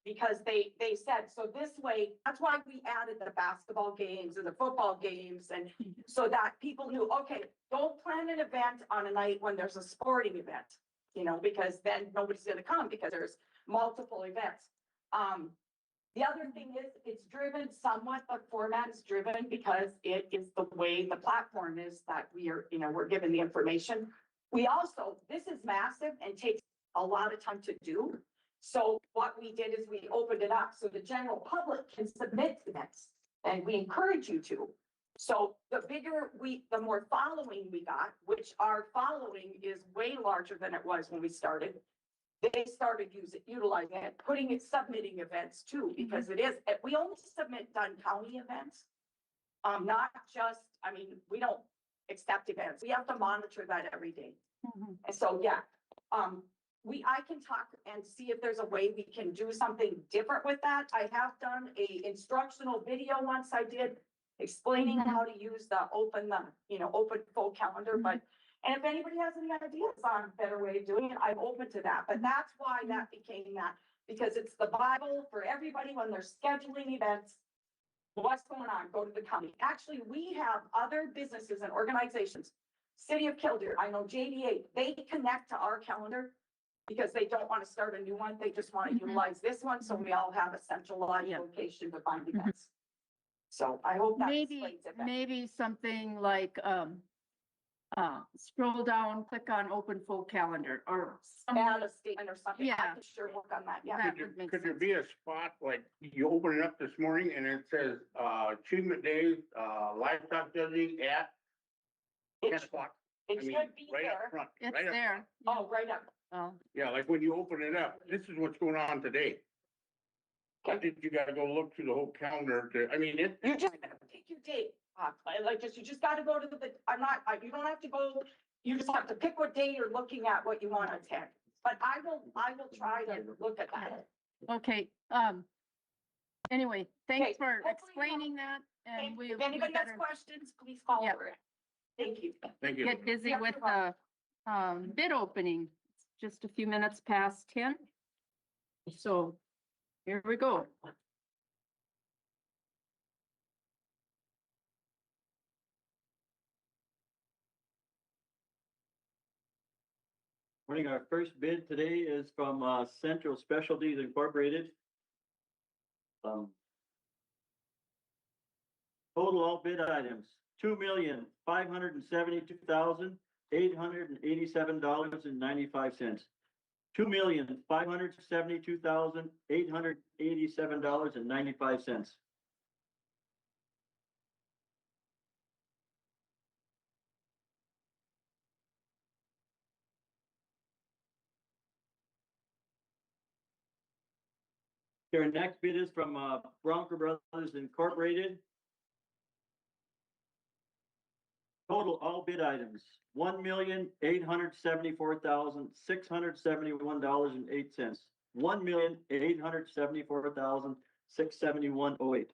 because they said, so this way, that's why we added the basketball games and the football games. And so that people knew, okay, don't plan an event on a night when there's a sporting event, you know, because then nobody's gonna come because there's multiple events. The other thing is, it's driven somewhat, the format is driven because it is the way the platform is that we are, you know, we're given the information. We also, this is massive and takes a lot of time to do. So what we did is we opened it up so the general public can submit events, and we encourage you to. So the bigger the more following we got, which our following is way larger than it was when we started. They started utilizing it, submitting events too, because it is, we only submit Dunn County events. Not just, we don't accept events. We have to monitor that every day. Mhm. And so, yeah, I can talk and see if there's a way we can do something different with that. I have done a instructional video once I did explaining Mhm. how to use open full calendar, but, and if anybody has any ideas on a better way of doing it, I'm open to that. But that's why that became that, because it's the Bible for everybody when they're scheduling events. What's going on? Go to the county. Actually, we have other businesses and organizations. City of Kildare, I know JDA, they connect to our calendar because they don't want to start a new one. They just want to utilize this one. So we all have a centralized Yeah. location to find events. So I hope that Maybe, explains it better. maybe something like, scroll down, click on open full calendar or Add some, a statement or something. I Yeah. can sure work on that. Yeah. That would make Could there sense. be a spot, like, you open it up this morning and it says, Achievement Days, livestock judging at 10 o'clock? It I mean, should be right up there. front, It's right up- there. Oh, right up. Oh, Yeah, like when you open it up, this is what's going on today. I think you gotta go look through the whole calendar to, I mean, it, You just gotta take your date, like, just, you just gotta go to the, you don't have to go, you just have to pick what day you're looking at, what you want to attend. But I will try to look at that. okay, anyway, Okay, thanks for hopefully explaining that, Okay, and we if anybody has better questions, please call Yeah. over it. Thank you. thank you. get busy Yeah, with you're the, bid opening. It's just a few minutes past 10. So, here we go. Morning, our first bid today is from Central Specialties Incorporated. Total all bid items, $2,572,887.95. $2,572,887.95. Our next bid is from Bronco Brothers Incorporated. Total all bid items, $1,874,671.08. $1,874,671.08.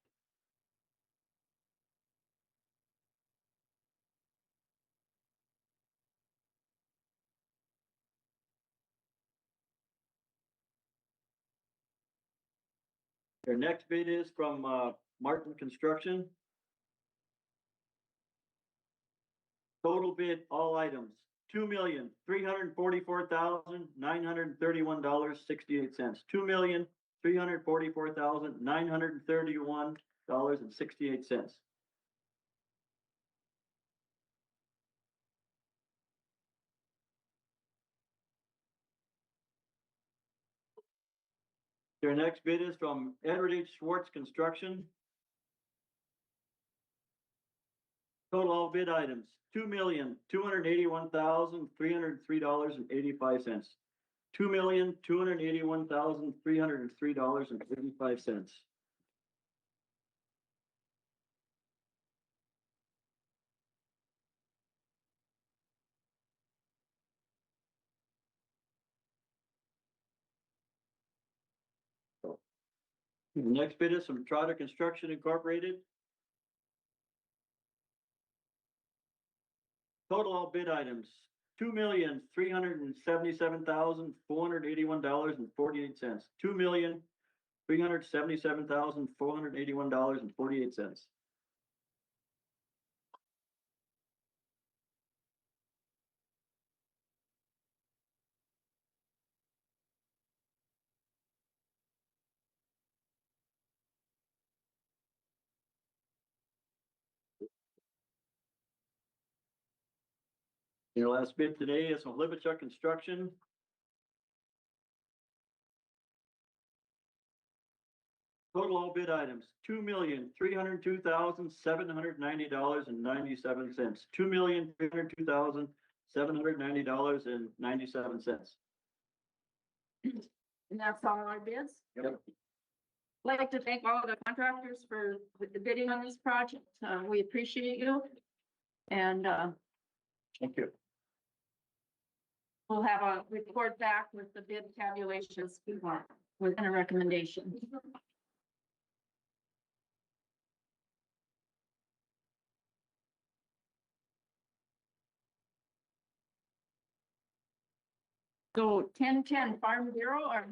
Our next bid is from Martin Construction. Total bid, all items, $2,344,931.68. $2,344,931.68. Their next bid is from Edward H. Schwartz Construction. Total all bid items, $2,281,303.85. $2,281,303.85. The next bid is from Trotter Construction Incorporated. Total all bid items, $2,377,481.48. $2,377,481.48. Your last bid today is from Libichuk Construction. Total all bid items, $2,302,790.97. $2,302,790.97. And that's all our bids. Yep. Like to thank all the contractors for the bidding on this project. We appreciate you. And, Thank you. we'll have a report back with the bid tabulations we want, with a recommendation. So 1010 Farm Bureau, or I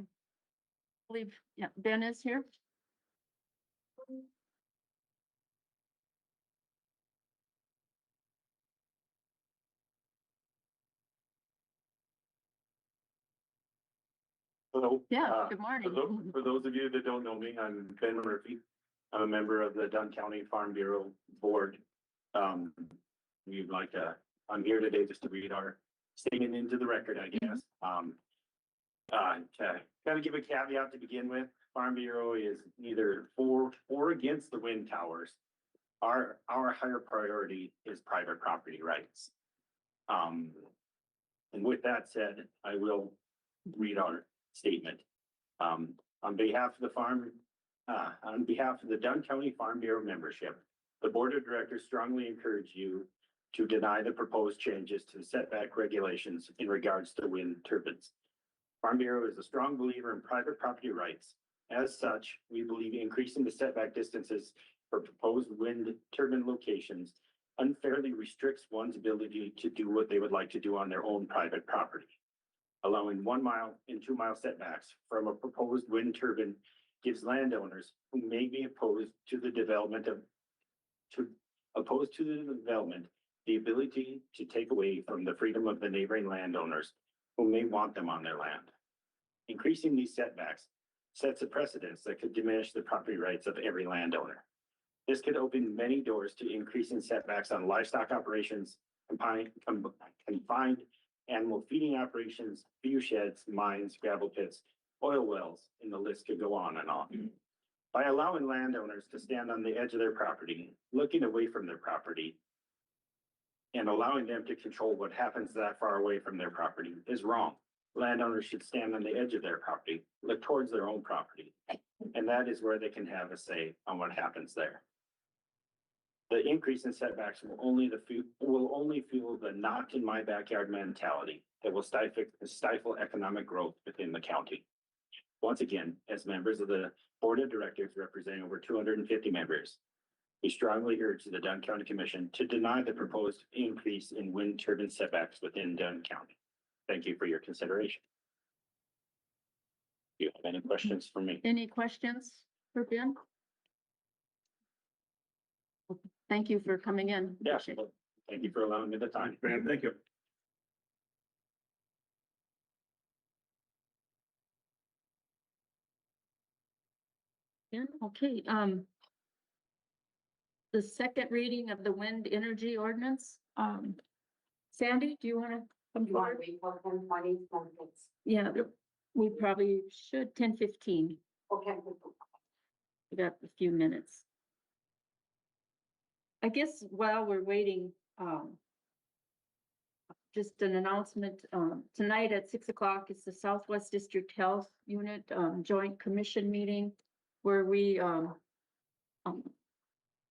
believe, yeah, Ben is here. Hello. Yeah, good morning. For those of you that don't know me, I'm Ben Murphy. I'm a member of the Dunn County Farm Bureau Board. We'd like I'm here today just to read our statement into the record, I guess. To kind of give a caveat to begin with, Farm Bureau is neither for or against the wind towers. Our higher priority is private property rights. And with that said, I will read our statement. On behalf of the Dunn County Farm Bureau membership, the Board of Directors strongly encourage you to deny the proposed changes to the setback regulations in regards to wind turbines. Farm Bureau is a strong believer in private property rights. As such, we believe increasing the setback distances for proposed wind turbine locations unfairly restricts one's ability to do what they would like to do on their own private property. Allowing 1 mile and 2 mile setbacks from a proposed wind turbine gives landowners who may be opposed to the development the ability to take away from the freedom of the neighboring landowners who may want them on their land. Increasing these setbacks sets a precedence that could diminish the property rights of every landowner. This could open many doors to increasing setbacks on livestock operations, confined animal feeding operations, view sheds, mines, gravel pits, oil wells, and the list could go on and on. By allowing landowners to stand on the edge of their property, looking away from their property, and allowing them to control what happens that far away from their property is wrong. Landowners should stand on the edge of their property, look towards their own property, and that is where they can have a say on what happens there. The increase in setbacks will only fuel the not in my backyard mentality that will stifle economic growth within the county. Once again, as members of the Board of Directors representing over 250 members, we strongly urge the Dunn County Commission to deny the proposed increase in wind turbine setbacks within Dunn County. Thank you for your consideration. Do you have any questions for me? Any questions for Ben? Thank you for coming in. Yes, well, thank you for allowing me the time. Thank you. Ben, okay, the second reading of the wind energy ordinance, Sandy, do you want to come forward? Yeah, we probably should, 10:15. Okay. We got a few minutes. I guess while we're waiting, just an announcement, tonight at 6 o'clock is the Southwest District Health Unit, Joint Commission meeting where we,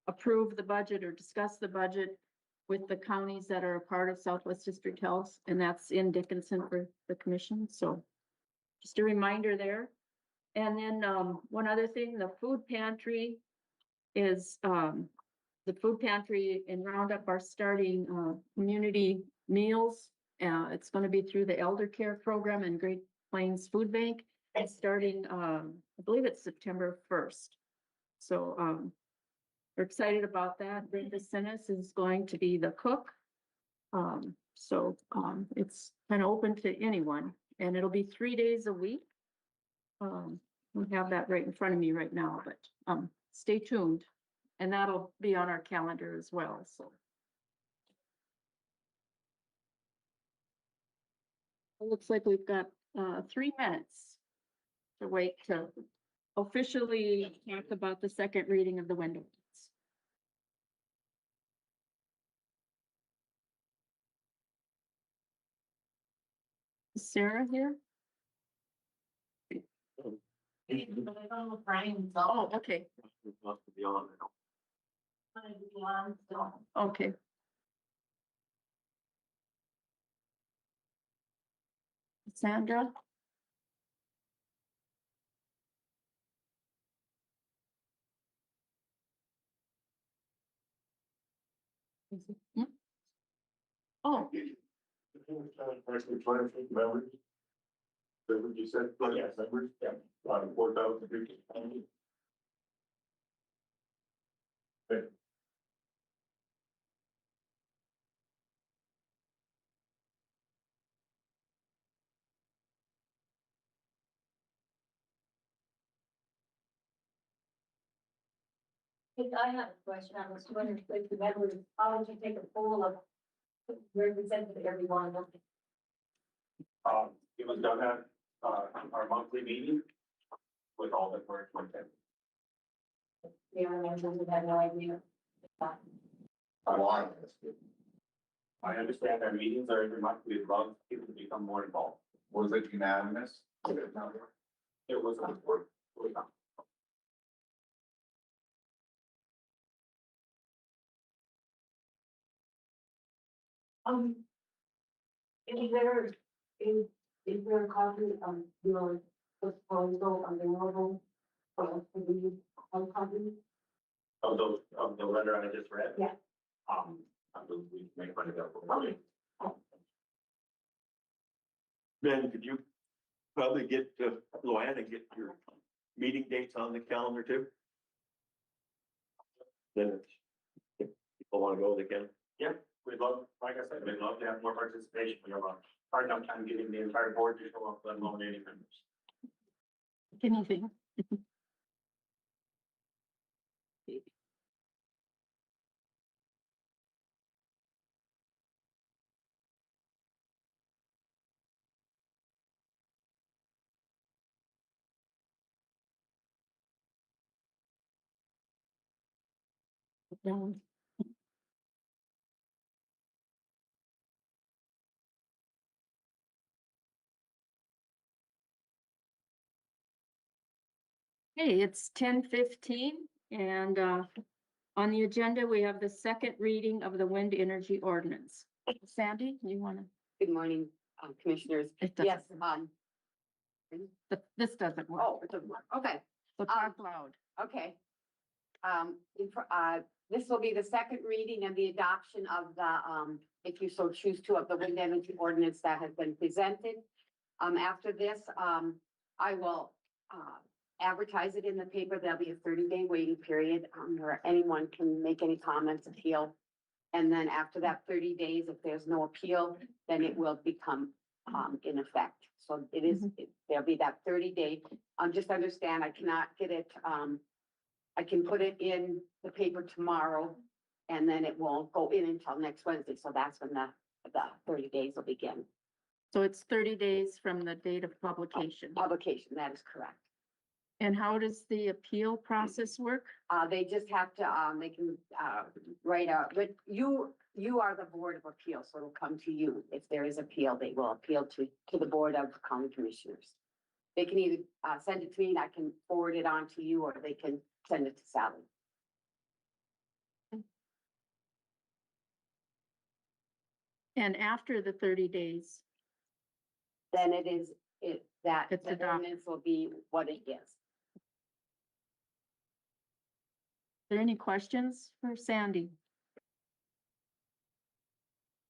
approve the budget or discuss the budget with the counties that are a part of Southwest District Health, and that's in Dickinson for the commission, so just a reminder there. And then, one other thing, the food pantry is, the food pantry and Roundup are starting, community meals. It's gonna be through the elder care program and Great Plains Food Bank. It's starting, I believe it's September 1st. So, we're excited about that. Brenda Sinis is going to be the cook. It's kind of open to anyone and it'll be 3 days a week. We have that right in front of me right now, but, stay tuned. And that'll be on our calendar as well, so. It looks like we've got 3 minutes to wait to officially talk about the second reading of the window. Is Sarah here? Oh, okay, okay. Sandra? Hmm? Oh, That what you said? Yes, members, yeah, 4,000 people. Okay. I have a question. I was wondering if the members, how would you take a poll of representative everyone? It was done at, our monthly meeting with all the board content. The other members who had no idea. I understand our meetings are every month, we'd love people to become more involved. Was it unanimous? It was on board. Is there, is there a copy of your proposal available for us to read on copy? Of the letter I just read? Yeah. I believe we can make one available. Okay. Ben, could you probably get Luann and get your meeting dates on the calendar too? Then if people want to go, they can. Yeah, we'd love, like I said, we'd love to have more participation. We have a hard enough time getting the entire board to show up, let alone any members. Anything. Down. Hey, it's 10:15 and on the agenda, we have the second reading of the wind energy ordinance. Sandy, you wanna? Good morning, Commissioners. It doesn't- Yes, This doesn't work. oh, it doesn't work. Okay, So talk loud. okay. This will be the second reading and the adoption of the, if you so choose to, of the wind energy ordinance that has been presented. After this, I will, advertise it in the paper. There'll be a 30-day waiting period, where anyone can make any comments, appeal. And then after that 30 days, if there's no appeal, then it will become, in effect. So it is, there'll be that 30-day. Just understand, I cannot get it, I can put it in the paper tomorrow and then it won't go in until next Wednesday. So that's when the 30 days will begin. So it's 30 days from the date of publication. Publication, that is correct. And how does the appeal process work? They just have to, they can, write out, but you are the Board of Appeals, so it'll come to you. If there is appeal, they will appeal to the Board of County Commissioners. They can either, send it to me and I can forward it on to you, or they can send it to Sally. And after the 30 days, Then that It's the adopted. ordinance will be what it is. are there any questions for Sandy?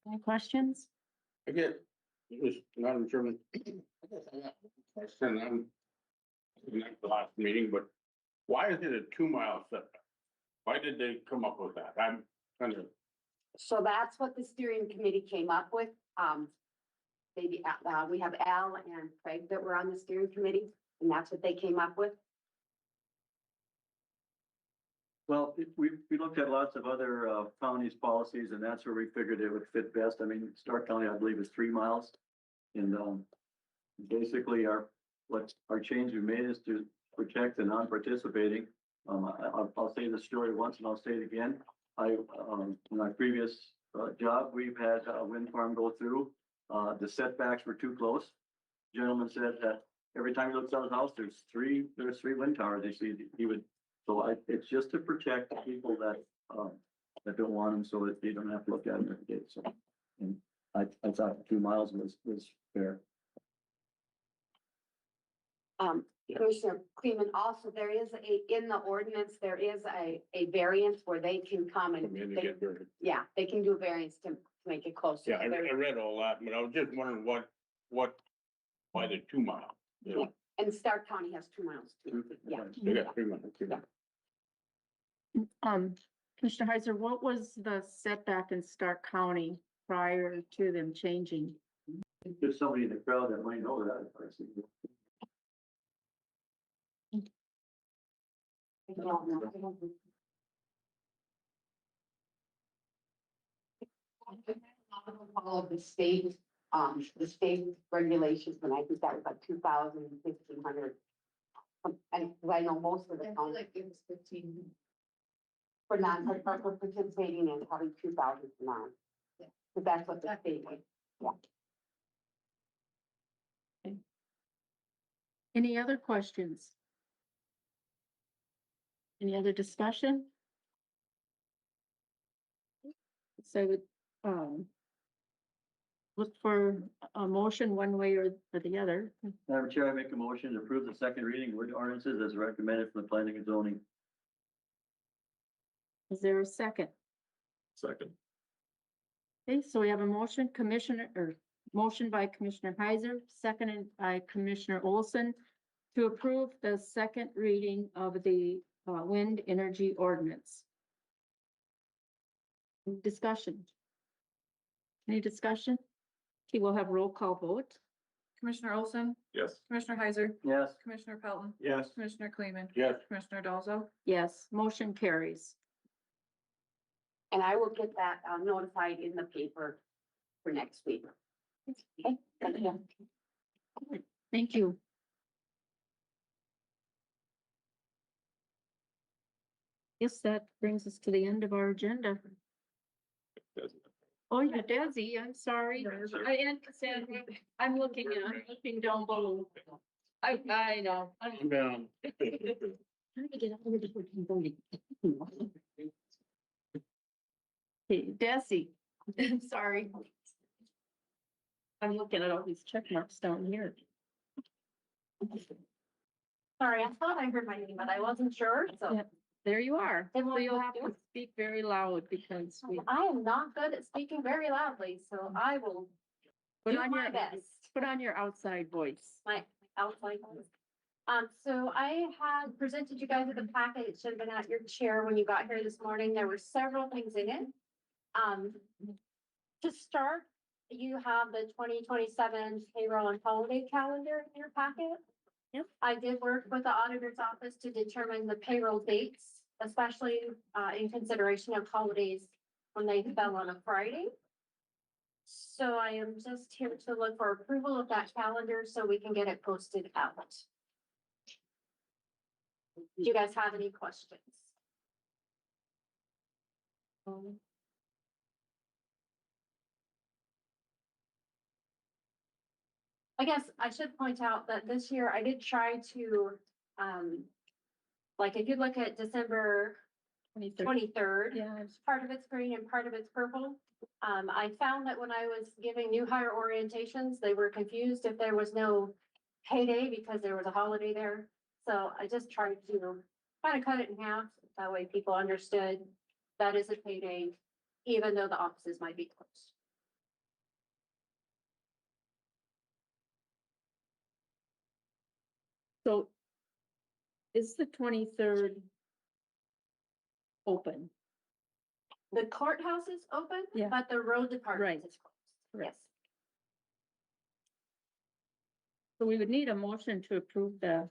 Any questions? I get, it was not in German. And not the last meeting, but why is it a 2-mile setback? Why did they come up with that? I'm kind of, So that's what the steering committee came up with. We have Al and Craig that were on the steering committee, and that's what they came up with. Well, we looked at lots of other counties' policies, and that's where we figured it would fit best. I mean, Stark County, I believe, is 3 miles. And basically our change we made is to protect the non-participating. I'll say the story once and I'll say it again. In my previous job, we've had a wind farm go through. The setbacks were too close. Gentleman said that every time he looks out his house, there's three wind towers. It's just to protect the people that don't want them, so that they don't have to look at them every day. So, and I thought 2 miles was fair. Commissioner Kleeman, also, there is in the ordinance, there is a variance where they can come and they can do a variance to make it closer. yeah, I read all that, but I was just wondering why the 2 mile? You know? And Stark County has 2 miles too. Yeah. They got 3 miles. Commissioner Heiser, what was the setback in Stark County prior to them changing? There's somebody in the crowd that might know that. I see. Follow the state regulations, and I think that was like 2,000, 1,500. And I know most of the counties. Like it was 15. For non-participating and probably 2,000 for non. 'Cause that's what the fee was. Any other questions? Any other discussion? So I would, look for a motion one way or the other. Madam Chair, I make a motion to approve the second reading of ordinances as recommended from the planning and zoning. Is there a second? Second. Okay, so we have a motion, motion by Commissioner Heiser, seconded by Commissioner Olson to approve the second reading of the wind energy ordinance. Discussion? Any discussion? Okay, we'll have roll call vote. Commissioner Olson, Yes. Commissioner Heiser, Yes. Commissioner Pelton, Yes. Commissioner Kleeman. Yes. Commissioner Dalzo. Yes, motion carries. And I will get that notified in the paper for next week. Okay, thank you. Thank you. Yes, that brings us to the end of our agenda. Oh, yeah, Desi, I'm sorry. I'm looking down below. I know. Down. Trying to get over to 14:30. Hey, Desi, I'm sorry. I'm looking at all these check marks down here. Sorry, I thought I heard my name, but I wasn't sure, so. Yeah. There you are. Then what So you'll do I have do? to speak very loud because we I am not good at speaking very loudly, so I will put do on my your, best. put on your outside voice. My outside voice. So I had presented you guys with a packet. It should have been at your chair when you got here this morning. There were several things in it. To start, you have the 2027 payroll and holiday calendar in your packet. Yep. I did work with the auditor's office to determine the payroll dates, especially in consideration of holidays when they fell on a Friday. So I am just here to look for approval of that calendar so we can get it posted out. Do you guys have any questions? I guess I should point out that this year I did try to, like if you look at December 23rd, Yeah, it's- part of it's green and part of it's purple. I found that when I was giving new hire orientations, they were confused if there was no payday because there was a holiday there. So I just tried to kind of cut it in half. That way people understood that is a payday, even though the offices might be closed. So is the 23rd open? The courthouse is open, Yeah. but the road department Right. is closed. Correct. Yes. So we would need a motion to approve the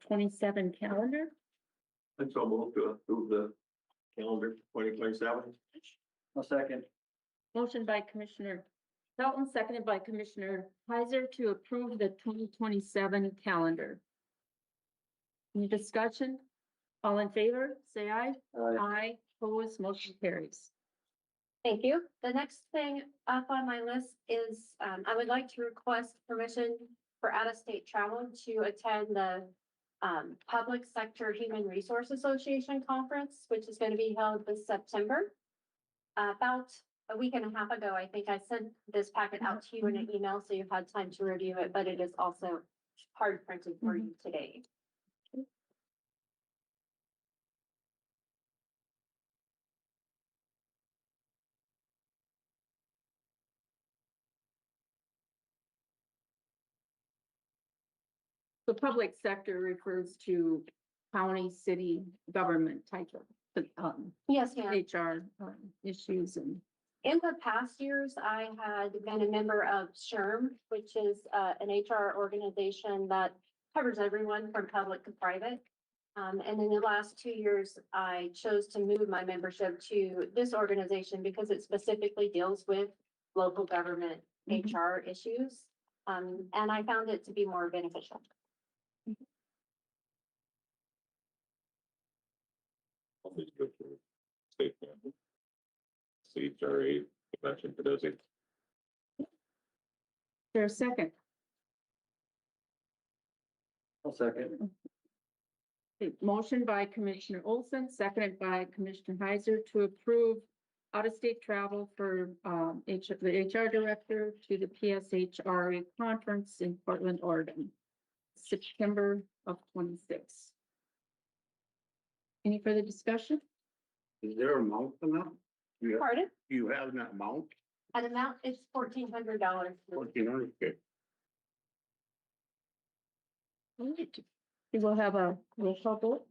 27 calendar. That's all move to approve the calendar 2027. A second. Motion by Commissioner Felton, seconded by Commissioner Heiser to approve the 2027 calendar. Any discussion? All in favor, say aye. Aye, opposed, motion carries. Thank you. The next thing up on my list is, I would like to request permission for out-of-state travel to attend the Public Sector Human Resource Association Conference, which is going to be held this September. About a week and a half ago, I think I sent this packet out to you in an email, so you've had time to review it, but it is also hard printed for you today. The public sector refers to county, city, government type of Yes, ma'am. HR issues and. In the past years, I had been a member of SHRM, which is an HR organization that covers everyone from public to private. And in the last 2 years, I chose to move my membership to this organization because it specifically deals with local government HR issues. And I found it to be more beneficial. Always good for state campus. CHRA mentioned to Desi. There a second? I'll second. Okay, motion by Commissioner Olson, seconded by Commissioner Heiser to approve out-of-state travel for, the HR director to the PSHRA conference in Portland, Oregon, September of 26. Any further discussion? Is there a amount for that? Pardon? You have that amount, An amount, it's $1,400. 1400, okay. All right. We will have a roll call vote.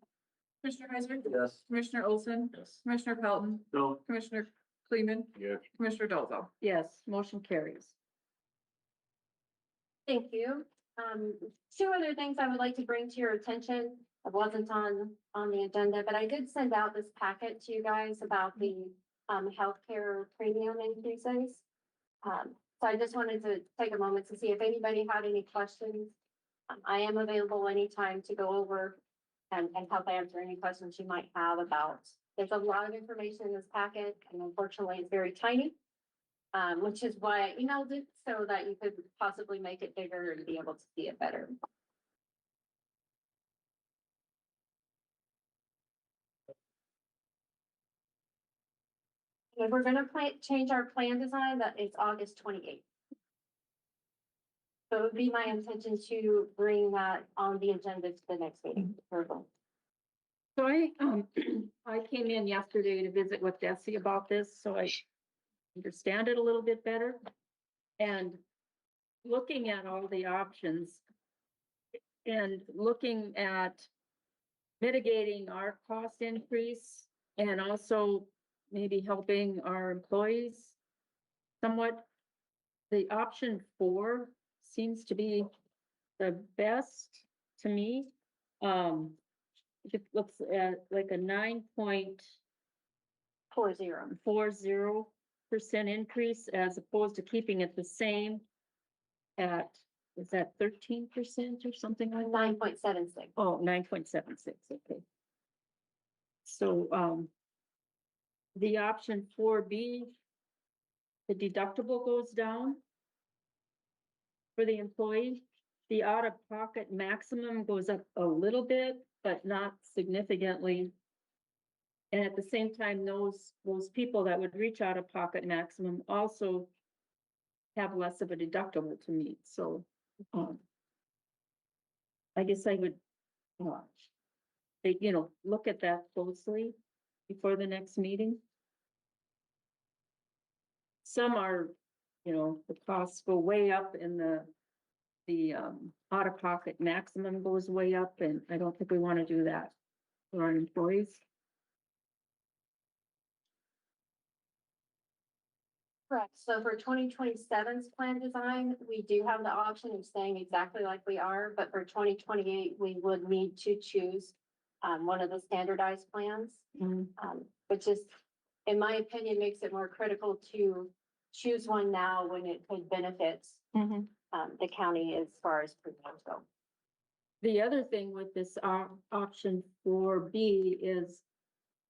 Commissioner Heiser? Yes. Commissioner Olson? Yes. Commissioner Pelton? No. Commissioner Kleeman? Yes. Commissioner Dolzo? Yes, motion carries. Thank you. Two other things I would like to bring to your attention. It wasn't on the agenda, but I did send out this packet to you guys about the healthcare premium increases. So I just wanted to take a moment to see if anybody had any questions. I am available anytime to go over and help answer any questions you might have about. There's a lot of information in this packet, and unfortunately, it's very tiny. Which is why I emailed it, so that you could possibly make it bigger and be able to see it better. If we're gonna change our plan design, that is August 28th. So it would be my intention to bring that on the agenda to the next meeting. So I, I came in yesterday to visit with Desi about this, so I understand it a little bit better. And looking at all the options and looking at mitigating our cost increase and also maybe helping our employees somewhat, the option 4 seems to be the best to me. If it looks at like a 9.40% increase as opposed to keeping it the same at, is that 13% or something like that? 9.76. Oh, 9.76, okay. So, the option 4B, the deductible goes down for the employee. The out-of-pocket maximum goes up a little bit, but not significantly. And at the same time, those people that would reach out-of-pocket maximum also have less of a deductible to meet, so, I guess I would, look at that closely before the next meeting. Some are, the costs go way up and the out-of-pocket maximum goes way up, and I don't think we want to do that for our employees. Correct. So for 2027's plan design, we do have the option of staying exactly like we are, but for 2028, we would need to choose one of the standardized plans, which is, in my opinion, makes it more critical to choose one now when it could benefit the county as far as premiums go. The other thing with this option 4B is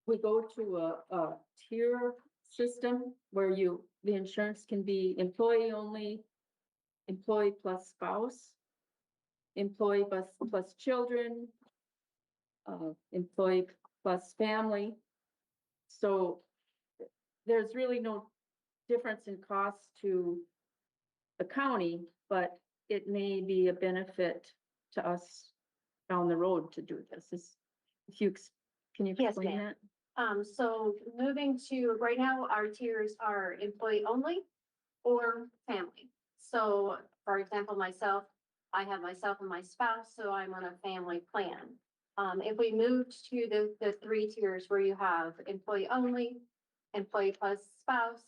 we go to a tier system where the insurance can be employee only, employee plus spouse, employee plus children, employee plus family. So there's really no difference in cost to the county, but it may be a benefit to us down the road to do this. Can you Yes, explain ma'am. that? So moving to, right now, our tiers are employee only or family. So for example, I have myself and my spouse, so I'm on a family plan. If we moved to the 3 tiers where you have employee only, employee plus spouse,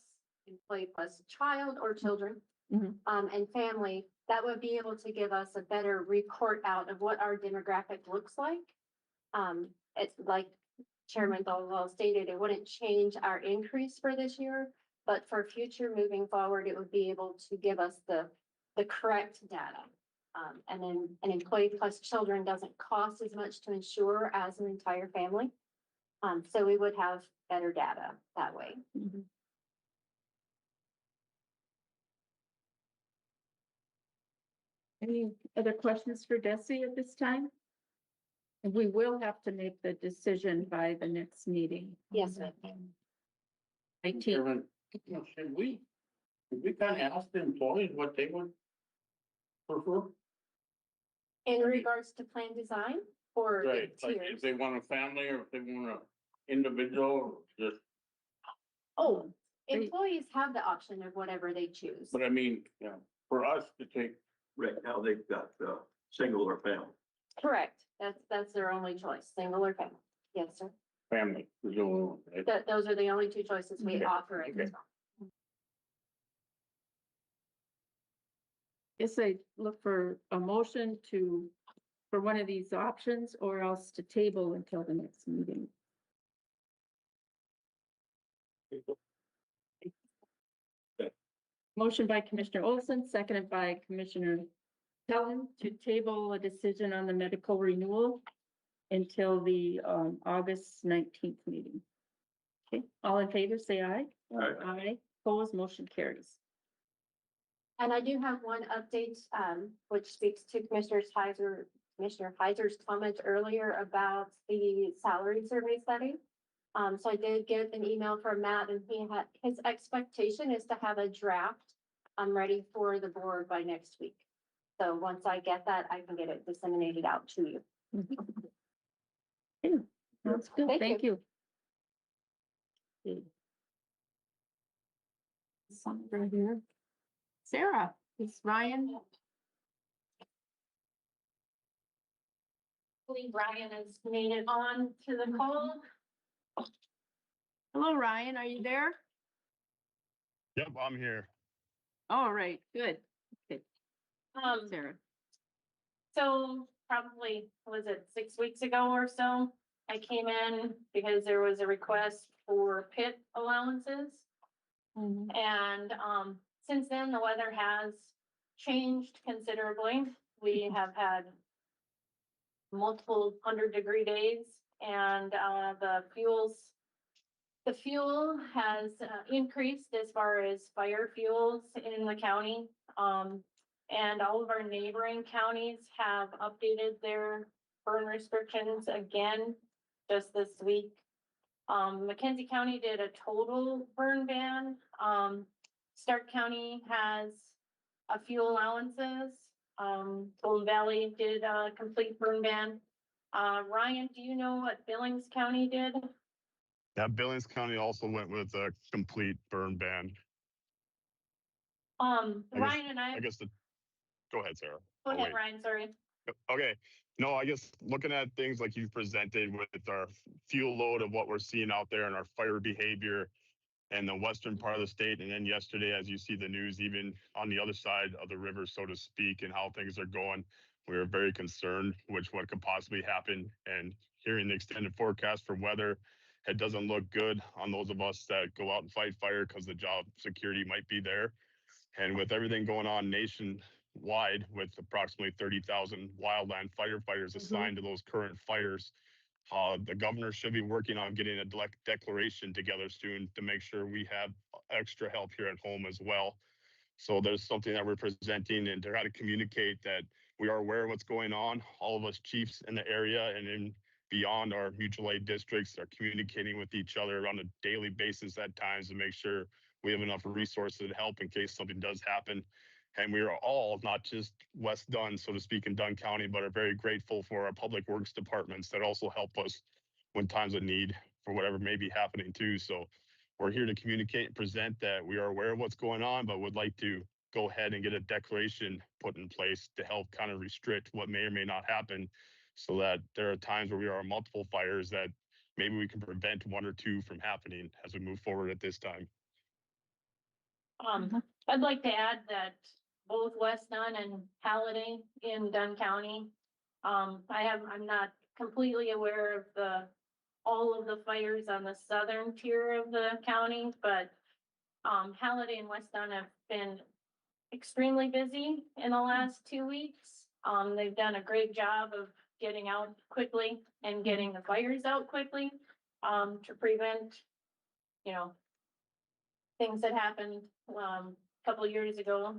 employee plus child or children, and family, that would be able to give us a better report out of what our demographic looks like. It's like Chairman Dolwell stated, it wouldn't change our increase for this year, but for future moving forward, it would be able to give us the correct data. And then an employee plus children doesn't cost as much to insure as an entire family. So we would have better data that way. Any other questions for Desi at this time? And we will have to make the decision by the next meeting. Yes, ma'am. 18th. Chairman, should we kind of ask the employees what they would prefer? In regards to plan design or Right, like tiers? if they want a family or if they want a individual, or just, Oh, employees have the option of whatever they choose. but I mean, yeah, for us to take, Right now, they've got, single or family. Correct. That's their only choice, single or family. Yes, sir. family, is the only one, right? Those are the only two choices we Okay, offer at this okay. time. Guess I look for a motion for one of these options or else to table until the next meeting. Motion by Commissioner Olson, seconded by Commissioner Helen to table a decision on the medical renewal until the August 19th meeting. Okay, all in favor, say aye. Aye. Aye, opposed, motion carries. And I do have one update, which speaks to Commissioner Heiser's comment earlier about the salary survey study. So I did get an email from Matt and his expectation is to have a draft ready for the board by next week. So once I get that, I can get it disseminated out to you. Yeah, that's good, Thank thank you. Okay. Some right here. Sarah, is Ryan? I believe Ryan has made it on to the call. Hello, Ryan, are you there? Yep, I'm here. All right, good. Okay, Sarah. So probably, was it 6 weeks ago or so? I came in because there was a request for pit allowances. And, since then, the weather has changed considerably. We have had multiple 100-degree days and, the fuel has increased as far as fire fuels in the county. And all of our neighboring counties have updated their burn restrictions again just this week. Mackenzie County did a total burn ban. Stark County has a few allowances. Golden Valley did a complete burn ban. Ryan, do you know what Billings County did? Yeah, Billings County also went with a complete burn ban. Ryan and I guess go ahead, Sarah. go Oh, ahead, wait. Ryan, sorry. Okay, no, I guess looking at things like you presented with our fuel load of what we're seeing out there and our fire behavior in the western part of the state, and then yesterday, as you see the news, even on the other side of the river, so to speak, and how things are going, we are very concerned with what could possibly happen. And hearing the extended forecast for weather, it doesn't look good on those of us that go out and fight fire because the job security might be there. And with everything going on nationwide, with approximately 30,000 wildland firefighters assigned to those current fires, the governor should be working on getting a declaration together soon to make sure we have extra help here at home as well. So there's something that we're presenting and to try to communicate that we are aware of what's going on. All of us chiefs in the area and in beyond our mutual aid districts are communicating with each other on a daily basis at times to make sure we have enough resources to help in case something does happen. And we are all, not just West Dunn, so to speak, in Dunn County, but are very grateful for our public works departments that also help us when times of need for whatever may be happening too. So we're here to communicate and present that we are aware of what's going on, but would like to go ahead and get a declaration put in place to help kind of restrict what may or may not happen, so that there are times where we are multiple fires that maybe we can prevent one or two from happening as we move forward at this time. I'd like to add that both West Dunn and Halliday in Dunn County, I'm not completely aware of all of the fires on the southern tier of the county, but Halliday and West Dunn have been extremely busy in the last 2 weeks. They've done a great job of getting out quickly and getting the fires out quickly, to prevent, things that happened, a couple of years ago.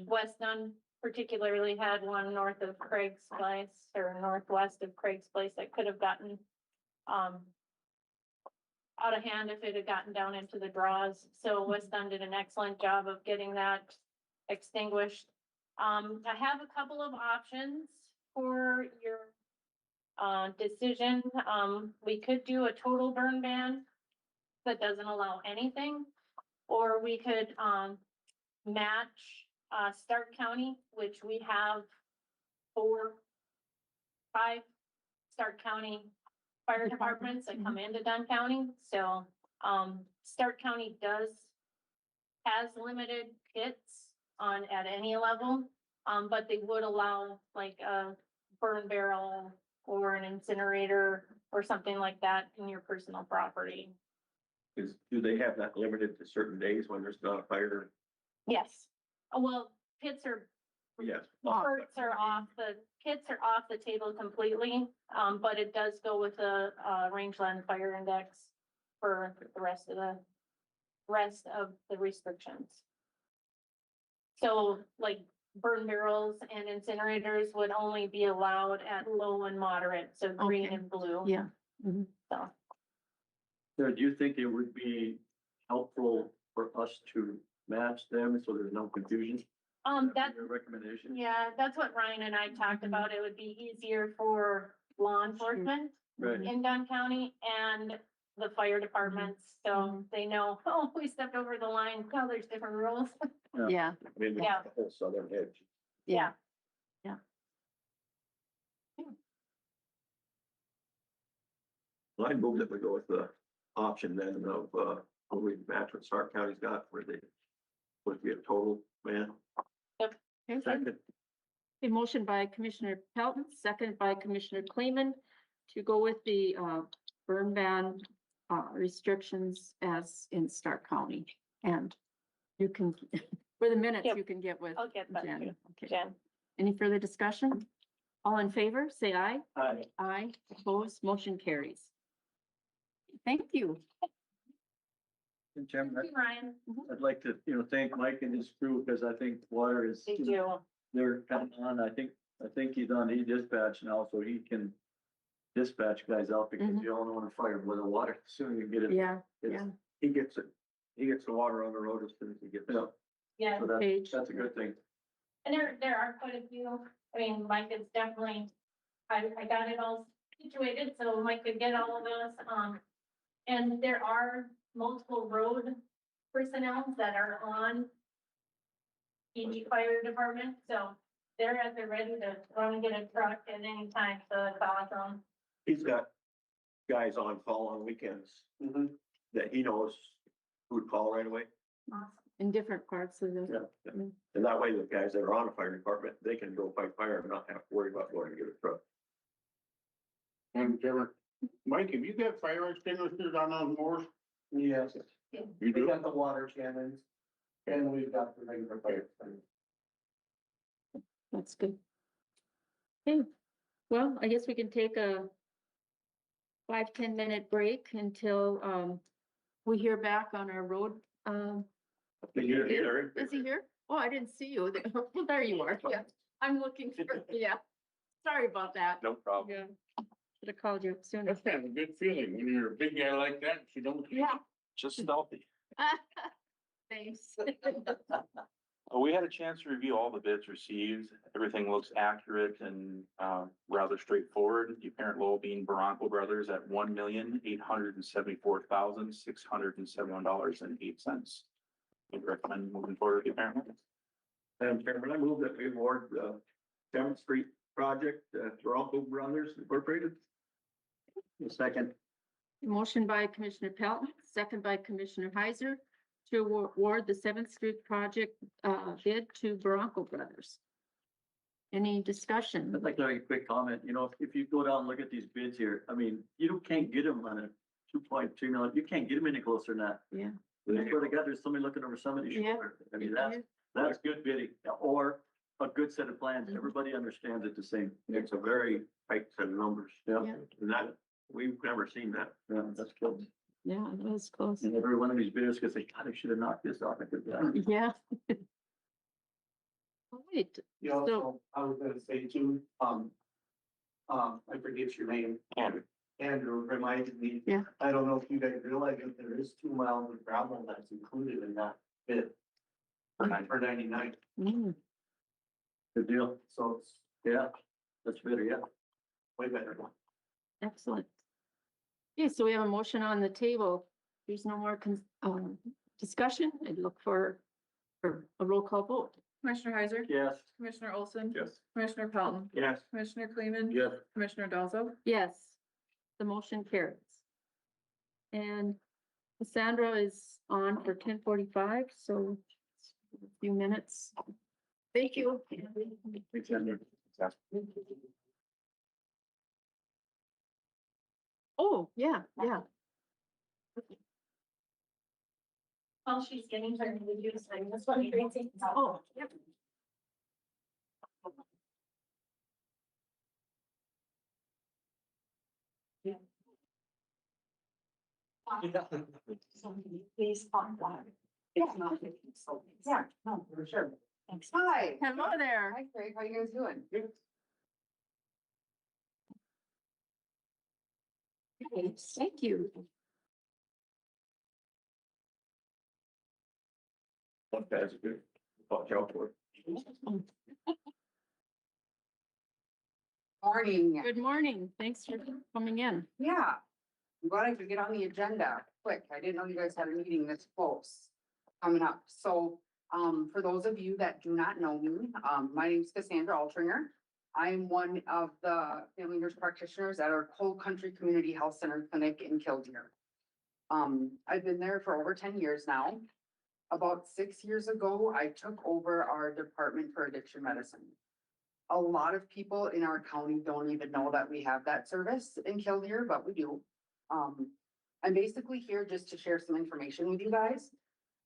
West Dunn particularly had one north of Craig's Place or northwest of Craig's Place that could have gotten, out of hand if it had gotten down into the draws. So West Dunn did an excellent job of getting that extinguished. I have a couple of options for your decision. We could do a total burn ban that doesn't allow anything, or we could match Stark County, which we have 5 Stark County fire departments that come into Dunn County. So Stark County has limited pits at any level, but they would allow like a burn barrel or an incinerator or something like that in your personal property. Do they have that limited to certain days when there's not a fire? Yes. Well, pits are Yes. Pits are off the table completely, but it does go with the rangeland fire index for the rest of the restrictions. So like burn barrels and incinerators would only be allowed at low and moderate, so green Okay. and blue. Yeah. So, So do you think it would be helpful for us to match them so there's no confusion? that's, Your recommendation? yeah, that's what Ryan and I talked about. It would be easier for law enforcement Right. in Dunn County and the fire departments, so they know, oh, we stepped over the line, well, there's different rules. Yeah, I mean, Yeah. the whole southern edge. Yeah. Well, I move that we go with the option then of, when we match what Stark County's got, where they would be a total ban. okay. Second. A motion by Commissioner Pelton, second by Commissioner Kleeman to go with the burn ban restrictions as in Stark County. And you can, for the minutes, Yep. you can get with I'll get that to Jen. Okay. Jen. Any further discussion? All in favor, say aye. Aye. Aye, opposed, motion carries. Thank you. And Chairman, Thank you, Ryan. I'd like to, thank Mike and his crew, because I think water is, They do. they're coming on. I think he's on e-dispatch now, so he can dispatch guys out because Mhm. you all know when a fire with the water, soon you get it. Yeah, it's- yeah. He gets it. He gets the water on the road as soon as he gets it. Yeah, So Page. that's a good thing. and there are quite a few. I mean, Mike is definitely, I got it all situated, so Mike could get all of those. And there are multiple road personnel that are on EG Fire Department, so they're at the ready to run and get a truck at any time, so it's awesome. He's got guys on call on weekends that he knows who would call right away. Awesome. In different parts of the. Yeah. And that way, the guys that are on a fire department, they can go fight fire and not have to worry about going to get a truck. And Chairman, Mike, have you got fire extinguishers on those mowers? Yes, You we do? got the water cannons and we've got the regular fire. That's good. Okay, well, I guess we can take a 5-10 minute break until we hear back on our road. Is he here? Oh, I didn't see you. There you are. Yeah, I'm looking for, yeah. Sorry about that. No problem. Yeah. Should have called you up sooner. That's kind of a good feeling when you're a big guy like that, and you don't. Yeah. Just stealthy. Thanks. We had a chance to review all the bids received. Everything looks accurate and rather straightforward. The apparent low being Bronco Brothers at $1,874,671.08. Would recommend moving forward with the apparent low. Madam Chairman, I move that we award the 7th Street project to Bronco Brothers Incorporated. Second. Motion by Commissioner Pelton, second by Commissioner Heiser to award the 7th Street project bid to Bronco Brothers. Any discussion? I'd like to make a quick comment. If you go down and look at these bids here, I mean, you can't get them on a 2.2 million. You can't get them any closer than that. Yeah. I swear to God, there's somebody looking over somebody's Yeah. shoulder. I mean, that's good bidding, or a good set of plans. Everybody understands it the same. It's a very tight set of numbers. Yeah. And that, we've never seen that. Yeah, that's good. Yeah, it was close. And every one of these bidders could say, God, I should have knocked this off. I could, Yeah. Wait, You know, So- so I was gonna say too, I forget your name. Andrew reminded me. Yeah. I don't know if you guys realize that there is 2 miles of gravel that's included in that bid. For 99, mm, Good deal. so it's Yeah, that's better, yeah. way better. excellent. Okay, so we have a motion on the table. There's no more discussion. I'd look for a roll call vote. Commissioner Heiser? Yes. Commissioner Olson? Yes. Commissioner Pelton? Yes. Commissioner Kleeman? Yes. Commissioner Dalzo? Yes, the motion carries. And Cassandra is on for 10:45, so a few minutes. Thank you. Oh, yeah. While she's getting her, would you sign this one, Tracy? Oh, yep. Please talk loud. It's not. Yeah, no, for sure. Thanks. Hi. Hello there. Hi, Craig. How you guys doing? Thank you. That's good. Watch out for it. Morning. Good morning. Thanks for coming in. Yeah. I'm glad I could get on the agenda quick. I didn't know you guys had a meeting this close coming up. So, for those of you that do not know me, my name is Cassandra Altringer. I'm one of the family nurse practitioners at our Cold Country Community Health Center Clinic in Killdeer. I've been there for over 10 years now. About 6 years ago, I took over our department for addiction medicine. A lot of people in our county don't even know that we have that service in Killdeer, but we do. I'm basically here just to share some information with you guys.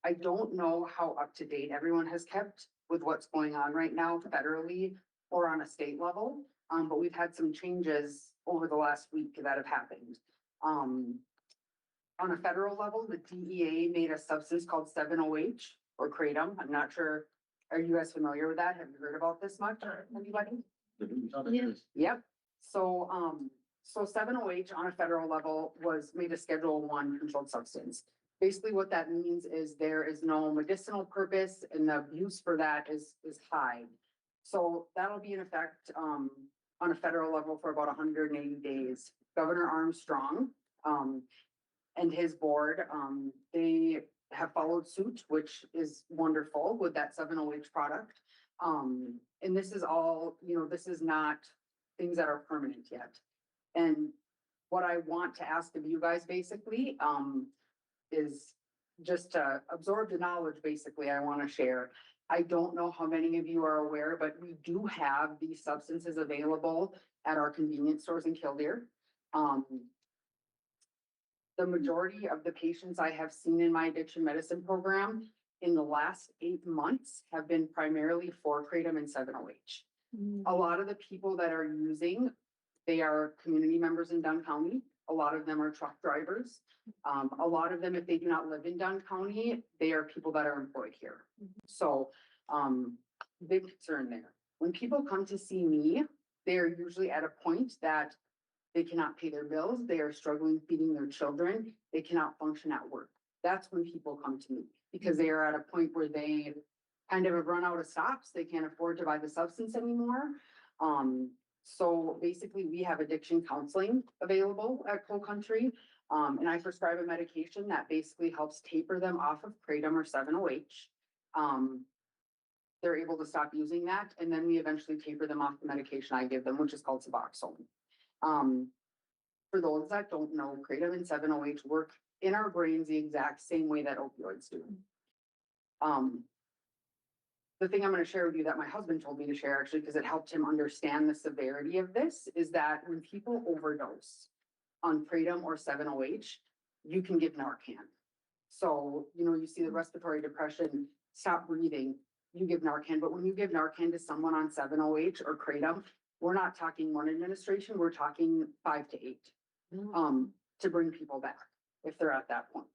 I don't know how up to date everyone has kept with what's going on right now federally or on a state level. But we've had some changes over the last week that have happened. On a federal level, the DEA made a substance called 7-OH or kratom. I'm not sure. Are you guys familiar with that? Have you heard about this much or anybody? Yes. Yep. So 7-OH on a federal level was made a Schedule I controlled substance. Basically, what that means is there is no medicinal purpose and the abuse for that is high. So that'll be in effect on a federal level for about 180 days. Governor Armstrong and his board, they have followed suit, which is wonderful with that 7-OH product. And this is all, this is not things that are permanent yet. And what I want to ask of you guys basically, is just to absorb the knowledge, basically, I want to share. I don't know how many of you are aware, but we do have these substances available at our convenience stores in Killdeer. The majority of the patients I have seen in my addiction medicine program in the last 8 months have been primarily for kratom and 7-OH. A lot of the people that are using, they are community members in Dunn County. A lot of them are truck drivers. A lot of them, if they do not live in Dunn County, they are people that are employed here. So, big concern there. When people come to see me, they are usually at a point that they cannot pay their bills. They are struggling feeding their children. They cannot function at work. That's when people come to me because they are at a point where they kind of have run out of stops. They can't afford to buy the substance anymore. So basically we have addiction counseling available at Cold Country. And I prescribe a medication that basically helps taper them off of kratom or 7-OH. They're able to stop using that. And then we eventually taper them off the medication I give them, which is called Suboxone. For those that don't know, kratom and 7-OH work in our brains the exact same way that opioids do. The thing I'm going to share with you that my husband told me to share actually, because it helped him understand the severity of this, is that when people overdose on kratom or 7-OH, you can give Narcan. So, you see the respiratory depression, stop breathing, you give Narcan. But when you give Narcan to someone on 7-OH or kratom, we're not talking one administration, we're talking 5 to 8 to bring people back if they're at that point.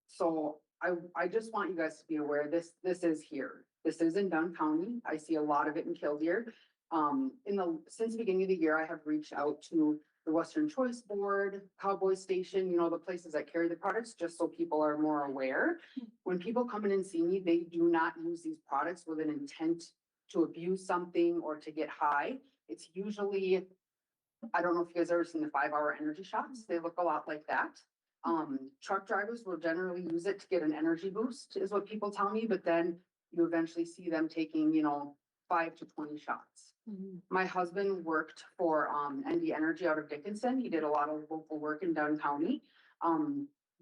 So I just want you guys to be aware this is here. This is in Dunn County. I see a lot of it in Killdeer. Since the beginning of the year, I have reached out to the Western Choice Board, Cowboy Station, you know, the places that carry the products, just so people are more aware. When people come in and see me, they do not use these products with an intent to abuse something or to get high. It's usually, I don't know if you guys ever seen the 5-hour energy shots. They look a lot like that. Truck drivers will generally use it to get an energy boost, is what people tell me, but then you eventually see them taking, you know, 5 to 20 shots. My husband worked for ND Energy out of Dickinson. He did a lot of local work in Dunn County.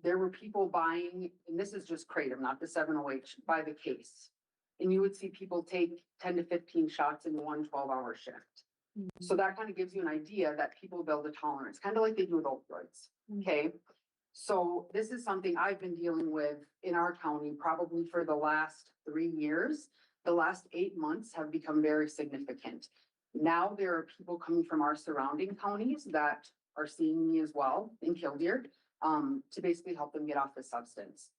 There were people buying, and this is just Kratom, not the 7-OH, by the case. And you would see people take 10 to 15 shots in one 12-hour shift. So that kind of gives you an idea that people build a tolerance, kind of like they do with opioids. Okay. So this is something I've been dealing with in our county probably for the last 3 years. The last 8 months have become very significant. Now there are people coming from our surrounding counties that are seeing me as well in Killdeer, to basically help them get off the substance.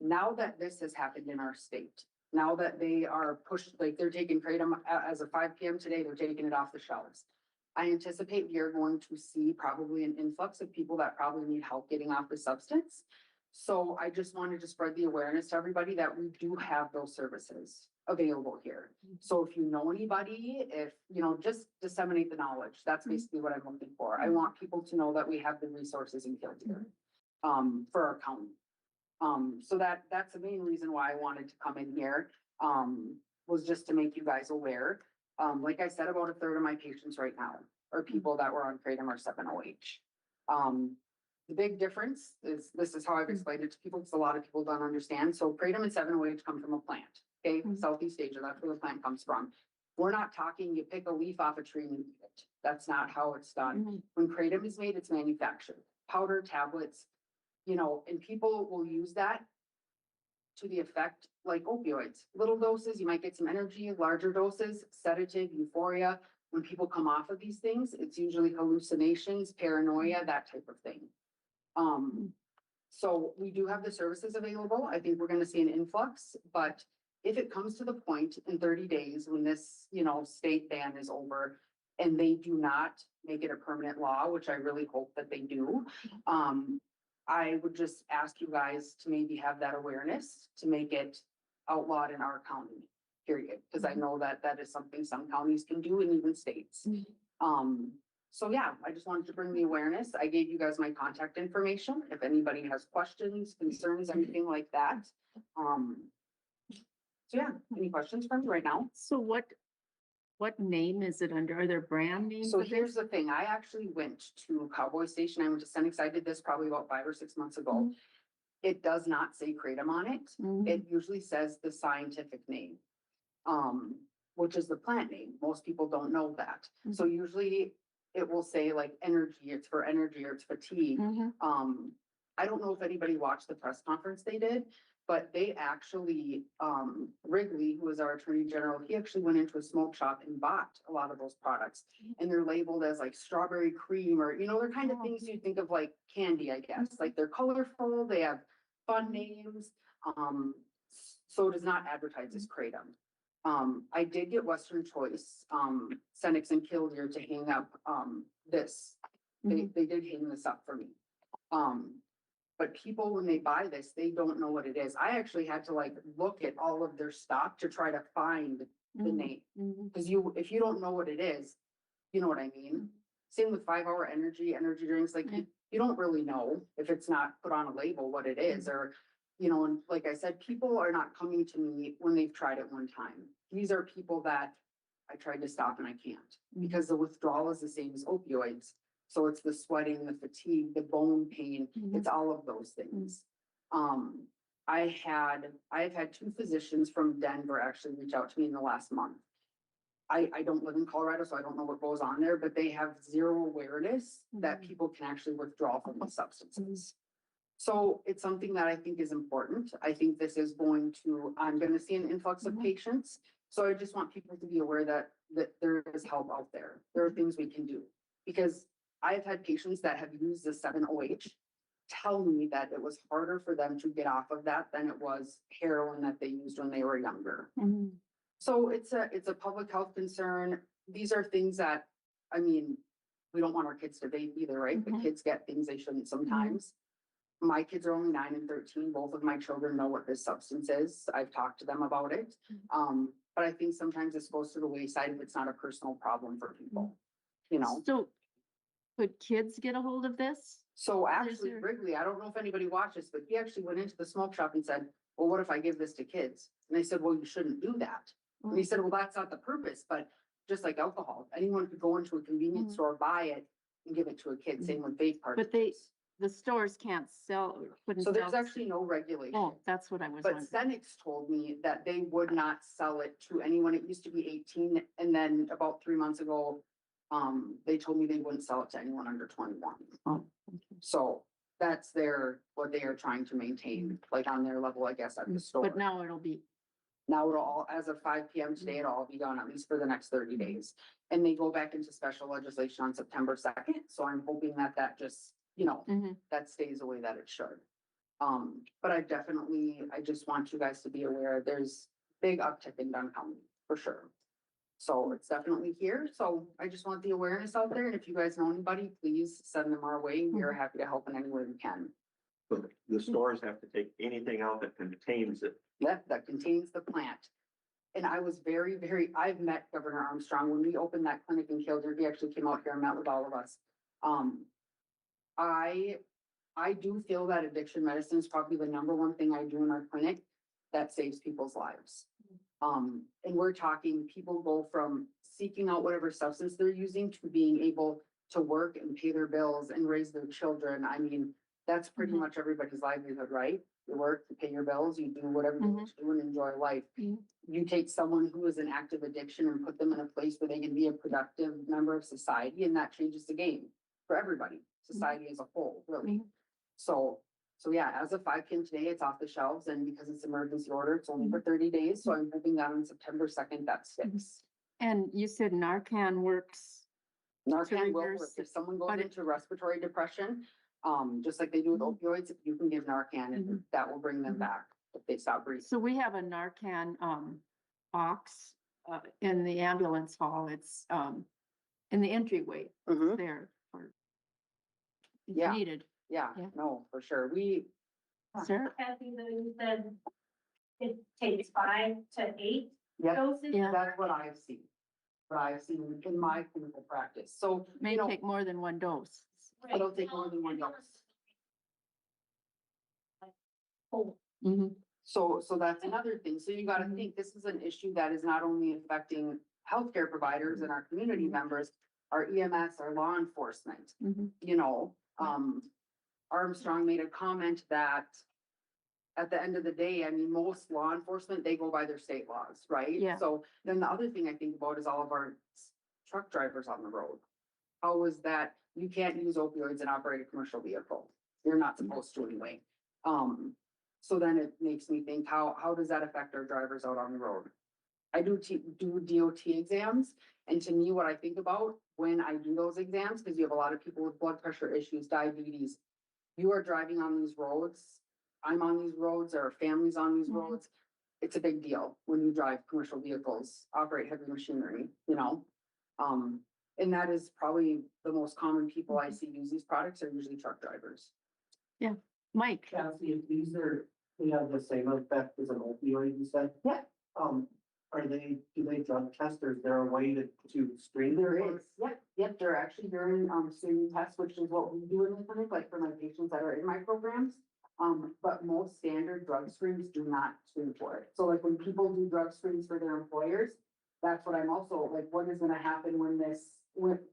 Now that this has happened in our state, now that they are pushed, like they're taking Kratom as of 5 p.m. today, they're taking it off the shelves. I anticipate we are going to see probably an influx of people that probably need help getting off the substance. So I just wanted to spread the awareness to everybody that we do have those services available here. So if you know anybody, if, you know, just disseminate the knowledge. That's basically what I'm looking for. I want people to know that we have the resources in Killdeer, for our county. So that's the main reason why I wanted to come in here, was just to make you guys aware. Like I said, about a third of my patients right now are people that were on Kratom or 7-OH. The big difference is, this is how I've explained it to people, because a lot of people don't understand. So Kratom and 7-OH come from a plant, okay? Southeast Asia, that's where the plant comes from. We're not talking, you pick a leaf off a tree and eat it. That's not how it's done. When Kratom is made, it's manufactured. Powder, tablets, you know, and people will use that to the effect like opioids. Little doses, you might get some energy, larger doses, sedative, euphoria. When people come off of these things, it's usually hallucinations, paranoia, that type of thing. So we do have the services available. I think we're gonna see an influx, but if it comes to the point in 30 days when this, you know, state ban is over and they do not make it a permanent law, which I really hope that they do, I would just ask you guys to maybe have that awareness to make it outlawed in our county, period. Because I know that that is something some counties can do and even states. So yeah, I just wanted to bring the awareness. I gave you guys my contact information. If anybody has questions, concerns, anything like that. So yeah, any questions from me right now? So what name is it under? Are there brand names? So of here's this? the thing, I actually went to Cowboy Station. I went to Senex. I did this probably about 5 or 6 months ago. It does not say Kratom on it. It usually says the scientific name, which is the plant name. Most people don't know that. So usually it will say like energy, it's for energy or it's fatigue. I don't know if anybody watched the press conference they did, but they actually, Wrigley, who was our attorney general, he actually went into a smoke shop and bought a lot of those products. And they're labeled as like strawberry cream, or, you know, they're kind of things you think of like candy, I guess. Like they're colorful, they have fun names. So it is not advertised as Kratom. I did get Western Choice, Senex and Killdeer to hang up, this. They did hang this up for me. But people, when they buy this, they don't know what it is. I actually had to like look at all of their stock to try to find the name. Cause if you don't know what it is, you know what I mean? Same with 5-hour energy drinks, like you don't really know if it's not put on a label what it is, or, you know, and like I said, people are not coming to me when they've tried it one time. These are people that I tried to stop and I can't, because the withdrawal is the same as opioids. So it's the sweating, the fatigue, the bone pain, it's all of those things. I've had 2 physicians from Denver actually reach out to me in the last month. I don't live in Colorado, so I don't know what goes on there, but they have zero awareness that people can actually withdraw from these substances. So it's something that I think is important. I think this is I'm gonna see an influx of patients. So I just want people to be aware that there is help out there. There are things we can do, because I've had patients that have used the 7-OH tell me that it was harder for them to get off of that than it was heroin that they used when they were younger. Mhm. So it's a public health concern. These are things that, I mean, we don't want our kids to vape either, right? But Mhm. kids get things they shouldn't sometimes. My kids are only 9 and 13. Both of my children know what this substance is. I've talked to them about it. But I think sometimes it goes to the wayside if it's not a personal problem for people, you know? So could kids get a hold of this? So actually there- Wrigley, I don't know if anybody watches, but he actually went into the smoke shop and said, well, what if I give this to kids? And I said, well, you shouldn't do that. And he said, well, that's not the purpose, but just like alcohol, anyone could go into a convenience Mhm. store, buy it and give it to a kid, same with vape cartridges. But the stores can't sell, or couldn't So sell. there's actually no regulation. Oh, that's what I was But wondering. Senex told me that they would not sell it to anyone. It used to be 18, and then about 3 months ago, they told me they wouldn't sell it to anyone under 21. Oh, okay. So that's what they are trying to maintain, like on their level, I guess, at the store. But now it'll be, Now it'll all, as of 5 PM today, it'll all be done, at least for the next 30 days. And they go back into special legislation on September 2nd, so I'm hoping that that just, you know, Mhm. that stays the way that it should. But I just want you guys to be aware, there's big uptick in Dunn County, for sure. So it's definitely here, so I just want the awareness out there, and if you guys know anybody, please send them our way. We are happy to help in any way we can. So the stores have to take anything out that contains it. That contains the plant. And I was I've met Governor Armstrong when we opened that clinic in Kildare. He actually came out here and met with all of us. I do feel that addiction medicine is probably the number one thing I do in our clinic that saves people's lives. And we're talking, people go from seeking out whatever substance they're using to being able to work and pay their bills and raise their children. I mean, that's pretty Mhm. much everybody's livelihood, right? You work, you pay your bills, you do whatever you need to do and enjoy life. Mhm. You take someone who is in active addiction and put them in a place where they can be a productive member of society, and that changes the game for everybody, society as a whole, really. Mhm. So yeah, as of 5 PM today, it's off the shelves, and because it's emergency order, it's only for 30 days, so I'm hoping that on September 2nd, that sticks. And you said Narcan works. Narcan will reverse work. If someone goes but it- into respiratory depression, just like they do with opioids, you can give Narcan and that will bring them Mhm. back if they stop breathing. So we have a Narcan, box, in the ambulance hall. It's, in the entryway Mhm. there for if Yeah. needed. Yeah, Yeah. no, for sure. Sarah? Kathy, though, you said it takes 5 to 8 Yeah, doses? Yeah. that's what I've seen. What I've seen in my clinical practice. So, May you know, take more than one dose. it'll take more than one dose. Mhm. So that's another thing. So you gotta think, this is an issue that is not only affecting healthcare providers and our community members, our EMS, our law enforcement, Mhm. you know, Armstrong made a comment that at the end of the day, I mean, most law enforcement, they go by their state laws, right? Yeah. So then the other thing I think about is all of our truck drivers on the road. How is that, you can't use opioids and operate a commercial vehicle. You're not supposed to anyway. So then it makes me think, how does that affect our drivers out on the road? I do DOT exams, and to me, what I think about when I do those exams, because you have a lot of people with blood pressure issues, diabetes. You are driving on these roads, I'm on these roads, our families on these Mhm. roads. It's a big deal when you drive commercial vehicles, operate heavy machinery, you know? And that is probably the most common people I see use these products are usually truck drivers. Mike? Cassie, if these they have the same effect as an opioid, you said? Yeah. Do they drug test, or is there a way to screen? There is, yep, they're actually urine, screening tests, which is what we do in the clinic, like for my patients that are in my programs. But most standard drug screens do not screen for it. So like when people do drug screens for their employers, that's what I'm also, like, what is gonna happen when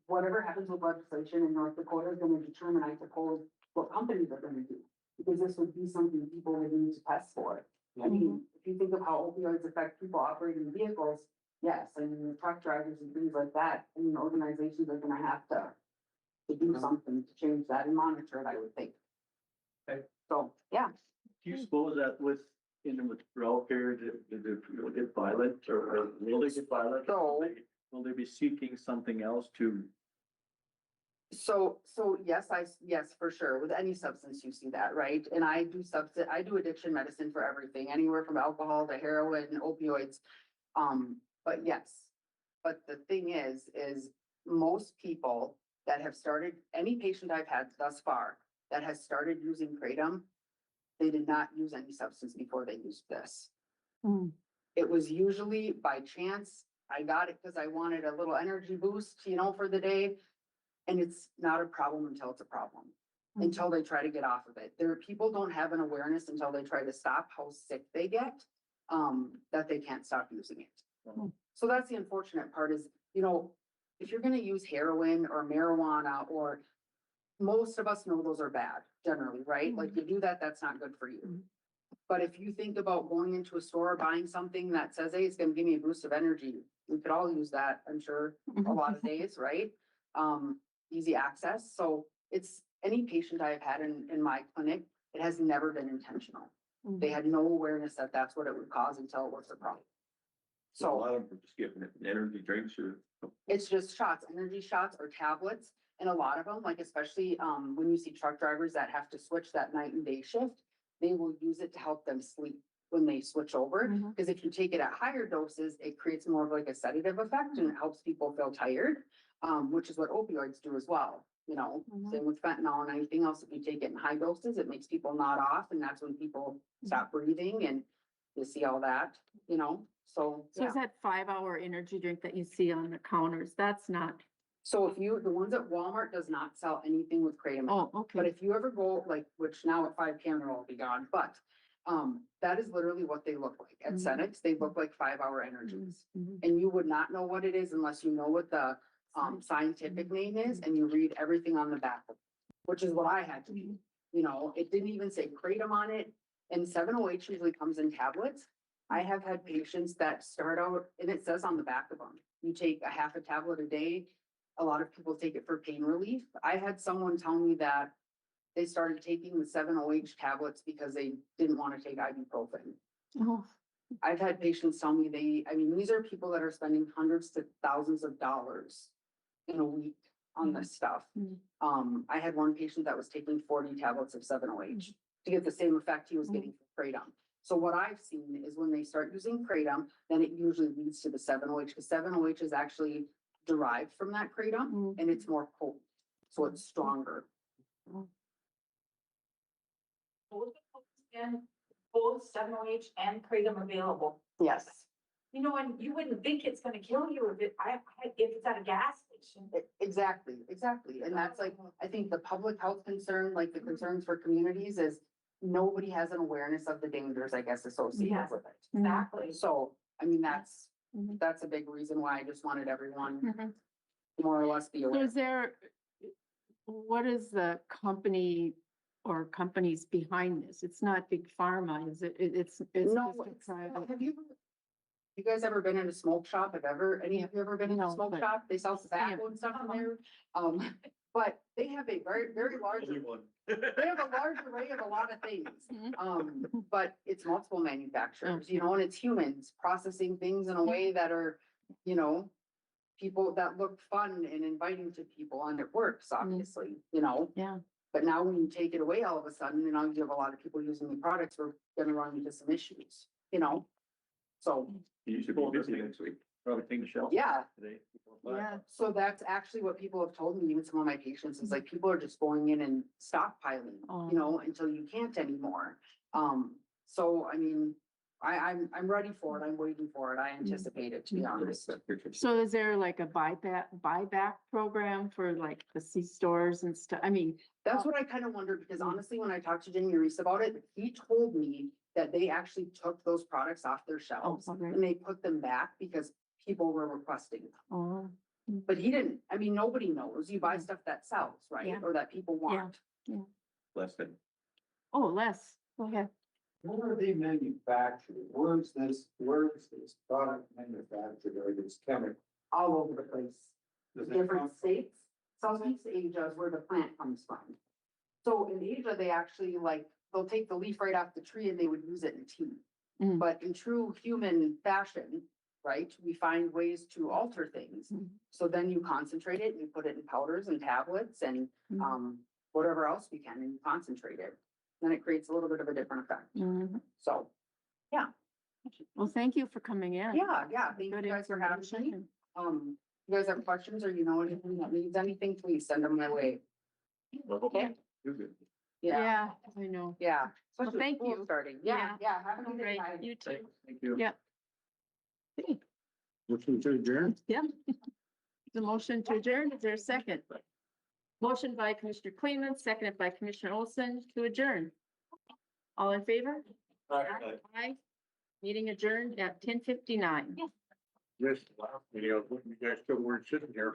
whatever happens with legislation in North Dakota is gonna determine, I suppose, what companies are gonna do. Because this would be something people would need to test for. I mean, if you think of how opioids affect people operating vehicles, yes, I mean, the truck drivers and things like that, I mean, organizations are gonna have to do something to change that and monitor it, I would think. Okay. So, yeah, Do you suppose that in the withdrawal period, will get violent or will they get violent? So- Will they be seeking something else to? So yes, yes, for sure. With any substance, you see that, right? And I do addiction medicine for everything, anywhere from alcohol to heroin, opioids. But yes, but the thing is most people that have started, any patient I've had thus far that has started using kratom, they did not use any substance before they used this. Mm. It was usually by chance. I got it because I wanted a little energy boost, for the day. And it's not a problem until it's a problem, until they try to get off of it. People don't have an awareness until they try to stop how sick they get, that they can't stop using it. So that's the unfortunate part is, if you're gonna use heroin or marijuana, or most of us know those are bad generally, right? Like you do that, that's not good for you. But if you think about going into a store, buying something that says, hey, it's gonna give me a boost of energy, we could all use that, I'm sure, a lot of days, right? Easy access. So it's any patient I've had in my clinic, it has never been intentional. They had no awareness that that's what it would cause until it was a problem. So a So lot of them are just giving it energy drinks or. it's just shots, energy shots or tablets. And a lot of them, like especially when you see truck drivers that have to switch that night and day shift, they will use it to help them sleep when they switch over. Because if you take it at higher doses, it creates more of like a sedative effect and it helps people feel tired, which is what opioids do as well. Same with fentanyl and anything else. If you take it in high doses, it makes people nod off, and that's when people stop breathing and you see all that, So So is that 5-hour energy drink that you see on the counters? That's not, So the ones at Walmart does not sell anything with kratom. oh, okay. But if you ever go, like, which now at 5 will all be gone, but that is literally what they look like. At Cenex, they look like 5-hour energies. And you would not know what it is unless you know what the scientific name is and you read everything on the back, which is what I had to do. It didn't even say kratom on it. And 7-OH usually comes in tablets. I have had patients that start out, and it says on the back of them, you take a half a tablet a day. A lot of people take it for pain relief. I had someone tell me that they started taking the 7-OH tablets because they didn't want to take ibuprofen. Oh, I've had patients tell me these are people that are spending hundreds to thousands of dollars in a week on this stuff. I had one patient that was taking 40 tablets of 7-OH to get the same effect he was getting from kratom. So what I've seen is when they start using kratom, then it usually leads to the 7-OH, because 7-OH is actually derived from that kratom and it's more potent, so it's stronger. And both 7-OH and kratom available. Yes. And you wouldn't think it's gonna kill you if it's at a gas station. Exactly. And that's like, I think the public health concern, like the concerns for communities is nobody has an awareness of the dangers, I guess, associated Yes. with it. Exactly. So, that's a big reason why I just wanted everyone more or less be So aware. what is the company or companies behind this? It's not Big Pharma, is it? It's No, just a private. have you guys ever been in a smoke shop? Any of you ever been in a No, smoke but- shop? They sell tobacco and stuff in there. But they have a very, very large, they have a large array of a lot of things. But it's multiple manufacturers, and it's humans processing things in a way that are, people that look fun and inviting to people, and it works, obviously, Yeah. But now when you take it away all of a sudden, you have a lot of people using the products, we're gonna run into some issues, So, You should be busy next week, probably take the shelf. yeah. Today. Yeah. So that's actually what people have told me, even some of my patients, is like, people are just going in and stockpiling, until you can't anymore. So, I'm ready for it. I'm waiting for it. I anticipate it, to be honest. So is there like a buyback program for like the C-stores and stuff? That's what I kind of wondered, because honestly, when I talked to Jimmy Reese about it, he told me that they actually took those products off their shelves okay. and they put them back because people were requesting them. Oh, But he didn't, nobody knows. You buy stuff that sells, right? Yeah. Or that people want. Less than. oh, less. Go ahead. Where are they manufactured? Where's this product manufactured or this chemical? All over the place. Does it Different come- states. Southeast Asia is where the plant comes from. So in Asia, they actually they'll take the leaf right off the tree and they would use it in tea. But in true human fashion, right? We find ways to alter things. So then you concentrate it and you put it in powders and tablets and, whatever else we can and you concentrate it. Then it creates a little bit of a different effect. Mhm. So, Well, thank you for coming in. yeah, thank you Good guys for having me. information. You guys have questions or you know anything that needs anything, please send them my way. Okay. Yeah, I know. Yeah. Well, Especially thank with school you. starting. Yeah. Yeah, have a All good day. right, guys. you too. Thank you. Yeah. Okay. Motion to adjourn? Yeah. The motion to adjourn, is there a second? Motion by Commissioner Kleeman, seconded by Commissioner Olson to adjourn. All in favor? Aye. Meeting adjourned at 10:59. Yes, you know, you guys still weren't sitting here.